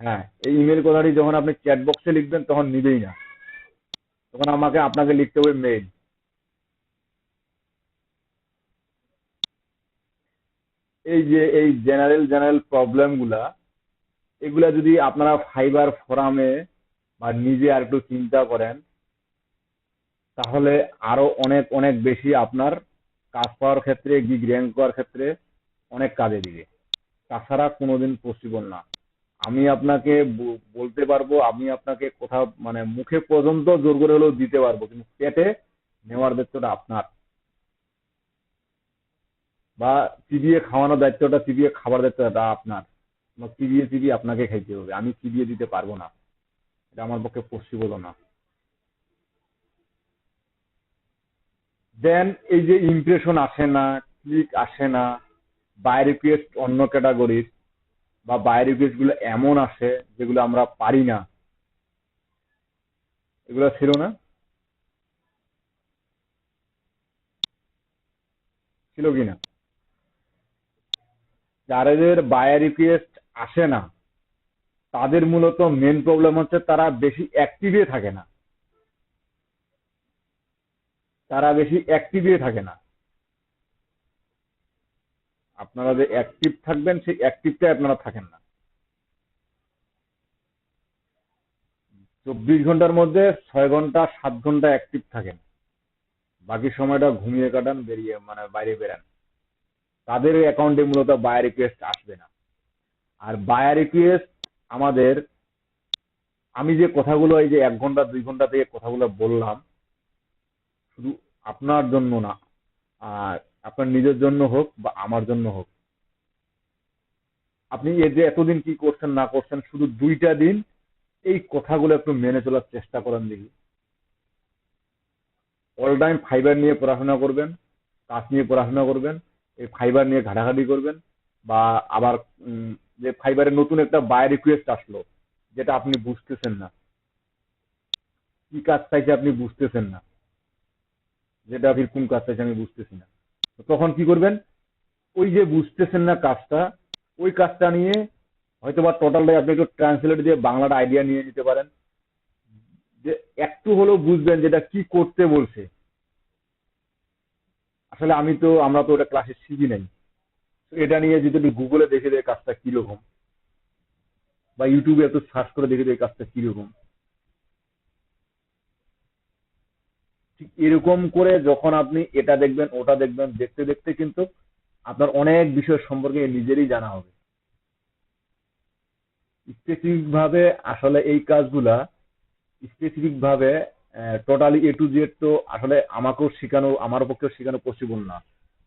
হ্যাঁ, এই ইমেল কথাটি যখন আপনি চ্যাট বক্সে লিখবেন তখন নিবেই না, তখন আপনাকে লিখতে হবে মেইল। এই যে এই জেনারেল জেনারেল প্রবলেম গুলা, এগুলা যদি আপনারা ফাইবার ফোরামে বা নিজে আর একটু চিন্তা করেন, তাহলে আরো অনেক অনেক বেশি আপনার কাজ পাওয়ার ক্ষেত্রে, গিগ র্যাঙ্ক করার ক্ষেত্রে অনেক কাজে দিবে। তাছাড়া কোনোদিন পসিবল না। আমি আপনাকে বলতে পারবো, আমি আপনাকে কোথাও মানে মুখে পর্যন্ত জোর করে হলেও দিতে পারবো, কিন্তু পেটে নেওয়ার দায়িত্বটা আপনার। বা চিবিয়ে খাওয়ানোর দায়িত্বটা, চিবিয়ে খাবার দায়িত্বটা আপনার। চিবিয়ে চিবিয়ে আপনাকে খাইতে হবে, আমি চিবিয়ে দিতে পারবো না, এটা আমার পক্ষে পসিবল না। দেন এই যে ইমপ্রেশন আসে না, ক্লিক আসে না, বাই রিকোয়েস্ট অন্য ক্যাটাগরির, বা বাই রিকোয়েস্ট গুলো এমন আসে যেগুলো আমরা পারি না, এগুলো ছিল না? ছিল কিনা? যাদের বাই রিকোয়েস্ট আসে না তাদের মূলত মেন প্রবলেম হচ্ছে তারা বেশি অ্যাক্টিভে থাকে না, তারা বেশি অ্যাক্টিভে থাকে না। আপনারা যে অ্যাক্টিভ থাকবেন সেই অ্যাক্টিভটাই আপনারা থাকেন না। 24 ঘন্টার মধ্যে 6 ঘন্টা 7 ঘন্টা অ্যাক্টিভ থাকেন, বাকি সময়টা ঘুমিয়ে কাটান, বেরিয়ে মানে বাইরে বেরান। তাদের অ্যাকাউন্টে মূলত বায়ার রিকোয়েস্ট আসবে না। আর বায়ার রিকোয়েস্ট আমাদের আমি যে কথাগুলো এই যে 1 ঘন্টা 2 ঘন্টা থেকে কথাগুলো বললাম, শুধু আপনার জন্য না, আর আপনার নিজের জন্য হোক বা আমার জন্য হোক, আপনি এই যে এতদিন কি করছেন না করছেন, শুধু 2টা দিন এই কথাগুলো একটু মেনে চলার চেষ্টা করেন দেখি। অল টাইম ফাইবার নিয়ে পড়াশোনা করবেন, কাজ নিয়ে পড়াশোনা করবেন, এই ফাইবার নিয়ে ঘাটাঘাটি করবেন, বা আবার যে ফাইবারের নতুন একটা বাই রিকোয়েস্ট আসলো, যেটা আপনি বুঝতেছেন না, কি কাজ চাইছে আপনি বুঝতেছেন না, যেটা আপনি কোন কাজ চাইছে আমি বুঝতেছি না, তো তখন কি করবেন? ওই যে বুঝতেছেন না কাজটা, ওই কাজটা নিয়ে হয়তো বা টোটালটাই আপনি একটু ট্রান্সলেট দিয়ে বাংলাটা আইডিয়া নিয়ে নিতে পারেন, যে একটু হলেও বুঝবেন যেটা কি করতে বলছে। আসলে আমরা তো ওটা ক্লাসে শিখি নাই, তো এটা নিয়ে যদি একটু গুগলে দেখে দেয় কাজটা কিরকম, বা ইউটিউবে একটু সার্চ করে দেখে দেয় কাজটা কিরকম, ঠিক এরকম করে যখন আপনি এটা দেখবেন ওটা দেখবেন, দেখতে দেখতে কিন্তু আপনার অনেক বিষয় সম্পর্কে নিজেরই জানা হবে। স্পেসিফিক ভাবে আসলে এই কাজগুলা স্পেসিফিক ভাবে টোটালি A to Z তো আসলে আমাকেও শেখানো, আমার পক্ষে শেখানো পসিবল না।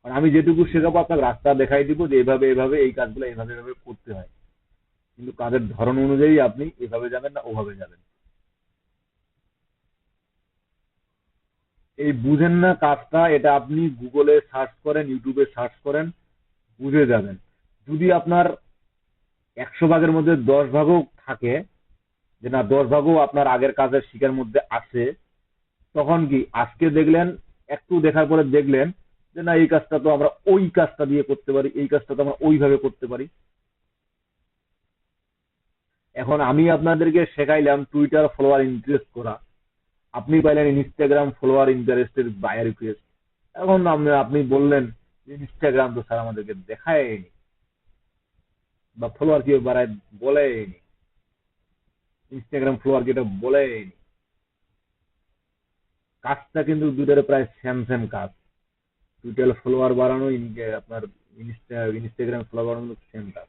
মানে আমি যেটুকু শেখাবো আপনাকে রাস্তা দেখাই দিব যে এভাবে এভাবে এই কাজগুলো এভাবে এভাবে করতে হয়, কিন্তু কাজের ধরন অনুযায়ী আপনি এভাবে যাবেন না ওভাবে যাবেন। এই বুঝেন না কাজটা, এটা আপনি গুগলে সার্চ করেন, ইউটিউবে সার্চ করেন, বুঝে যাবেন। যদি আপনার 100 ভাগের মধ্যে 10 ভাগও থাকে, যে না 10 ভাগও আপনার আগের কাজের শিকার মধ্যে আছে, তখন কি আজকে দেখলেন, একটু দেখার পরে দেখলেন যে না এই কাজটা তো আমরা ওই কাজটা দিয়ে করতে পারি, এই কাজটা তো আমরা ওইভাবে করতে পারি। এখন আমি আপনাদেরকে শেখাইলাম টুইটার ফলোয়ার ইন্টারেস্ট করা, আপনি পাইলেন ইনস্টাগ্রাম ফলোয়ার ইন্টারেস্টের বাই রিকোয়েস্ট। এখন আপনি বললেন যে ইনস্টাগ্রাম তো স্যার আমাদেরকে দেখায়নি, বা ফলোয়ার কি বাড়ায় বলেনি, ইনস্টাগ্রাম ফলোয়ার কি এটা বলেনি। কাজটা কিন্তু দুটার প্রায় সেম সেম কাজ। টুইটার ফলোয়ার বাড়ানো, আপনার ইনস্টাগ্রাম ফলোয়ার বাড়ানো সেম কাজ।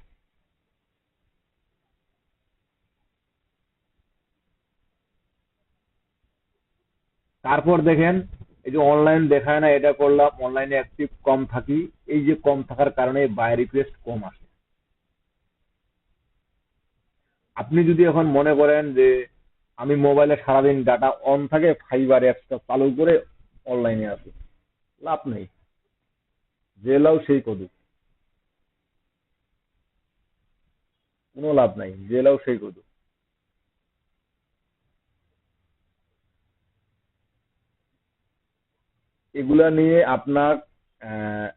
তারপর দেখেন, এই যে অনলাইন দেখায় না, এটা করলাম, অনলাইনে অ্যাক্টিভ কম থাকি, এই যে কম থাকার কারণে বাই রিকোয়েস্ট কম আসে। আপনি যদি এখন মনে করেন যে আমি মোবাইলে সারাদিন ডাটা অন থাকে, ফাইবার অ্যাপসটা চালু করে অনলাইনে আসি, লাভ নেই। যে লাও সেই কদু, কোনো লাভ নাই, যে লাও সেই কদু। এগুলা নিয়ে আপনার আহ,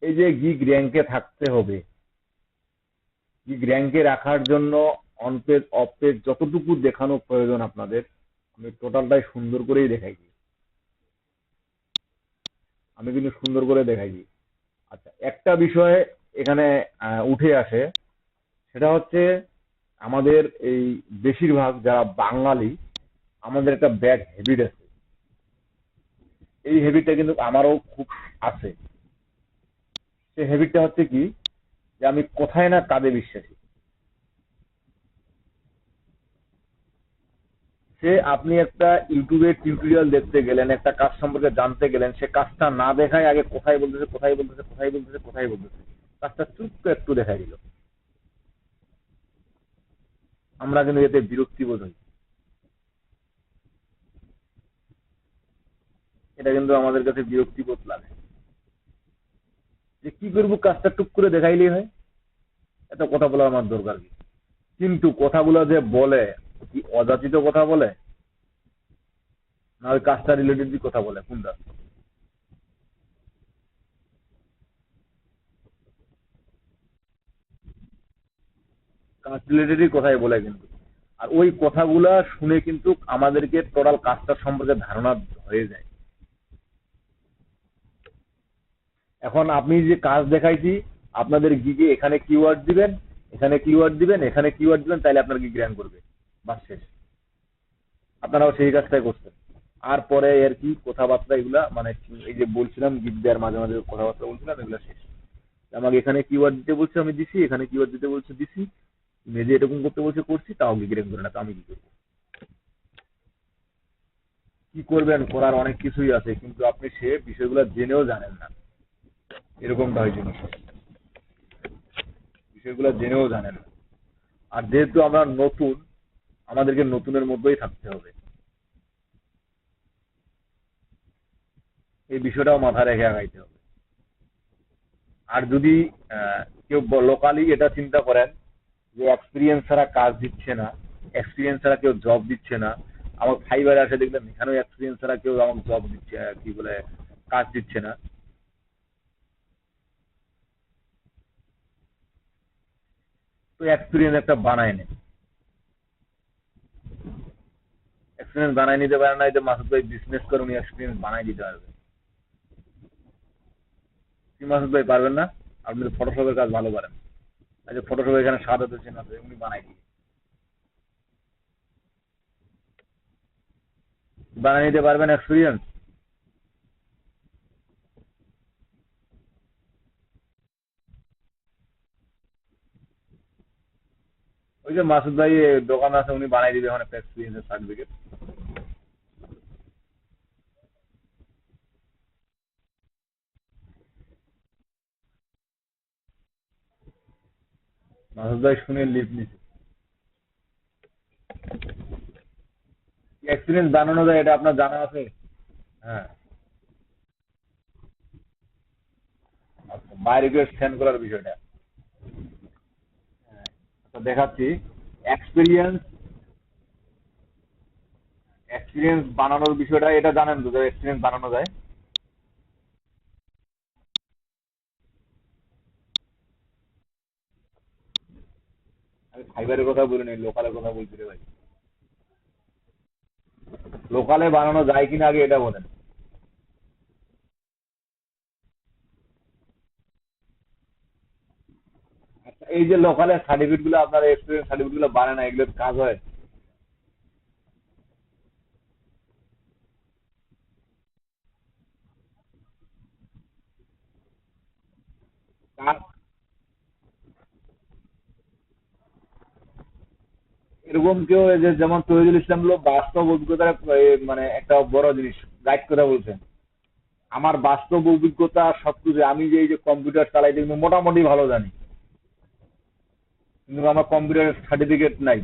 এই যে গিগ র্যাঙ্কে থাকতে হবে, গিগ র্যাঙ্কে রাখার জন্য অন পেজ অফ পেজ যতটুকু দেখানো প্রয়োজন আপনাদের, আমি টোটালটাই সুন্দর করেই দেখাইছি, আমি কিন্তু সুন্দর করে দেখাইছি। আচ্ছা, একটা বিষয় এখানে উঠে আসে, সেটা হচ্ছে আমাদের এই বেশিরভাগ যারা বাঙালি, আমাদের একটা ব্যাড হ্যাবিট আছে। এই হ্যাবিটটা কিন্তু আমারও খুব আছে। সেই হ্যাবিটটা হচ্ছে কি, যে আমি কোথায় না কাজে বিশ্বাসী। সে আপনি একটা ইউটিউবে টিউটোরিয়াল দেখতে গেলেন, একটা কাজ সম্পর্কে জানতে গেলেন, সে কাজটা না দেখায় আগে কোথায় বলতেছে কোথায় বলতেছে কোথায় বলতেছে কোথায় বলতেছে, কাজটা চুপ করে একটু দেখাই দিল, আমরা কিন্তু এতে বিরক্তি বোধ হই। এটা কিন্তু আমাদের কাছে বিরক্তি বোধ লাগে, যে কি করবো, কাজটা টুক করে দেখাইলেই হয়, এত কথা বলার আমার দরকার কি? কিন্তু কথাগুলো যে বলে, কি অযাচিত কথা বলে, না ওই কাজটা রিলেটেড কথা বলে, কোনটা? কাজ রিলেটেডই কথাই বলে কিন্তু। আর ওই কথাগুলা শুনে কিন্তু আমাদেরকে টোটাল কাজটার সম্পর্কে ধারণা হয়ে যায়। এখন আপনি যে কাজ দেখাইছি, আপনাদের গিগে এখানে কিওয়ার্ড দিবেন, এখানে কিওয়ার্ড দিবেন, এখানে কিওয়ার্ড দিবেন, তাইলে আপনার গিগ র্যাঙ্ক করবে, বাস শেষ। আপনারাও সেই কাজটাই করছেন। আর পরে আর কি কথাবার্তা এগুলা, মানে এই যে বলছিলাম গিগ দেওয়ার মাঝে মাঝে কথাবার্তা বলছিলাম, এগুলা শেষ। আমাকে এখানে কিওয়ার্ড দিতে বলছে আমি দিছি, এখানে কিওয়ার্ড দিতে বলছে দিছি, মেজে এরকম করতে বলছে করছি, তাও গিগ র্যাঙ্ক করে না, তো আমি কি করবো? কি করবেন, করার অনেক কিছুই আছে, কিন্তু আপনি সে বিষয়গুলো জেনেও জানেন না, এরকমটা হয় জিনিস। বিষয়গুলো জেনেও জানেন না। আর যেহেতু আমরা নতুন, আমাদেরকে নতুনের মধ্যেই থাকতে হবে, এই বিষয়টাও মাথায় রেখে আগাইতে হবে। আর যদি কেউ লোকালি এটা চিন্তা করেন যে এক্সপিরিয়েন্স ছাড়া কাজ দিচ্ছে না, এক্সপিরিয়েন্স ছাড়া কেউ জব দিচ্ছে না, আমার ফাইবারে আসে দেখবেন এখানেও এক্সপিরিয়েন্স ছাড়া কেউ আমাকে জব দিচ্ছে, কি বলে, কাজ দিচ্ছে না, তো এক্সপিরিয়েন্স একটা বানায় নেন। এক্সপিরিয়েন্স বানায় নিতে পারেন না, যে মাসুদ ভাই বিজনেস করে উনি এক্সপিরিয়েন্স বানাই দিতে পারবে, কি মাসুদ ভাই পারবেন না? আপনি তো ফটোশপের কাজ ভালো পারেন, আচ্ছা ফটোশপ এখানে সাদা দিচ্ছেন না, উনি বানাই দিয়ে বানাই নিতে পারবেন এক্সপিরিয়েন্স? ওই যে মাসুদ ভাই দোকান আছে, উনি বানাই দিবে এখন একটা এক্সপিরিয়েন্সের সার্টিফিকেট। মাসুদ ভাই শুনে লিভ নিছে, এক্সপিরিয়েন্স বানানো যায় এটা আপনার জানা আছে? হ্যাঁ, আচ্ছা বাই রিকোয়েস্ট সেন্ড করার বিষয়টা তো দেখাচ্ছি। এক্সপিরিয়েন্স এক্সপিরিয়েন্স বানানোর বিষয়টা এটা জানেন তো, এক্সপিরিয়েন্স বানানো যায়। আমি ফাইবারের কথা বলি নাই, লোকালের কথা বলছি রে ভাই। লোকালে বানানো যায় কিনা আগে এটা বলেন। আচ্ছা এই যে লোকালের সার্টিফিকেট গুলো, আপনার এক্সপিরিয়েন্স সার্টিফিকেট গুলো বানায় না, এগুলো কাজ হয়? কাজ এরকম কেউ, এই যে যেমন তহিদুল ইসলাম লোক বাস্তব অভিজ্ঞতার মানে একটা বড় জিনিস গাইড কথা বলছেন। আমার বাস্তব অভিজ্ঞতা সবকিছু, আমি যে এই যে কম্পিউটার চালাই কিন্তু মোটামুটি ভালো জানি, কিন্তু আমার কম্পিউটারের সার্টিফিকেট নাই।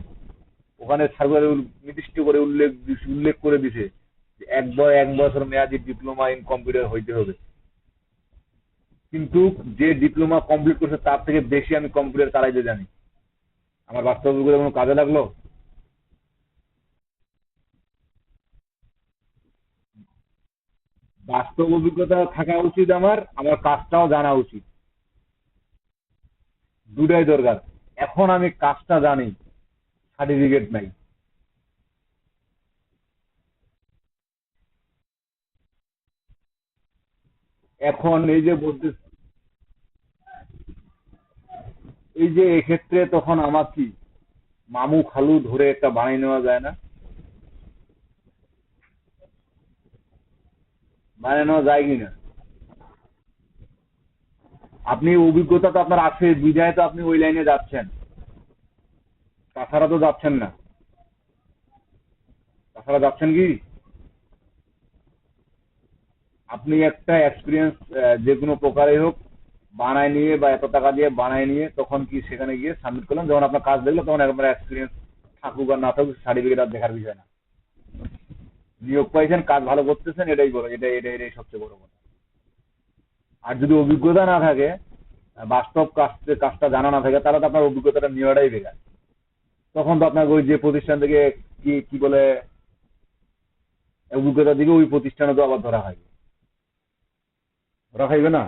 ওখানে সার্ভারে নির্দিষ্ট করে উল্লেখ করে দিছে যে এক বছর মেয়াদি ডিপ্লোমা ইন কম্পিউটার হইতে হবে, কিন্তু যে ডিপ্লোমা কমপ্লিট করছে তার থেকে বেশি আমি কম্পিউটার চালাইতে জানি। আমার বাস্তব অভিজ্ঞতা কোনো কাজে লাগলো? বাস্তব অভিজ্ঞতা থাকা উচিত, আমার আমার কাজটাও জানা উচিত, দুটাই দরকার। এখন আমি কাজটা জানি, সার্টিফিকেট নাই। এখন এই যে বলতে, এই যে এক্ষেত্রে তখন আমার কি মামু খালু ধরে একটা বানিয়ে নেওয়া যায় না? বানিয়ে নেওয়া যায় কিনা? আপনি অভিজ্ঞতা তো আপনার আছে বিধায় তো আপনি ওই লাইনে যাচ্ছেন, তাছাড়া তো যাচ্ছেন না। তাছাড়া যাচ্ছেন কি? আপনি একটা এক্সপিরিয়েন্স যে কোনো প্রকারে হোক বানায় নিয়ে বা এত টাকা দিয়ে বানায় নিয়ে তখন কি সেখানে গিয়ে সাবমিট করলাম, যখন আপনার কাজ দেখলো তখন একবার এক্সপিরিয়েন্স থাকুক আর না থাকুক সার্টিফিকেট আর দেখার বিষয় না। নিয়োগ পাইছেন, কাজ ভালো করতেছেন, এটাই বড়, এটাই সবচেয়ে বড় কথা। আর যদি অভিজ্ঞতা না থাকে, বাস্তব কাজটা জানা না থাকে, তাহলে তো আপনার অভিজ্ঞতাটা নেওয়াটাই বেকার। তখন তো আপনাকে ওই যে প্রতিষ্ঠান থেকে কি কি বলে অভিজ্ঞতা দিবে, ওই প্রতিষ্ঠানে তো আবার ধরা খাইবে, ধরা খাইবে না।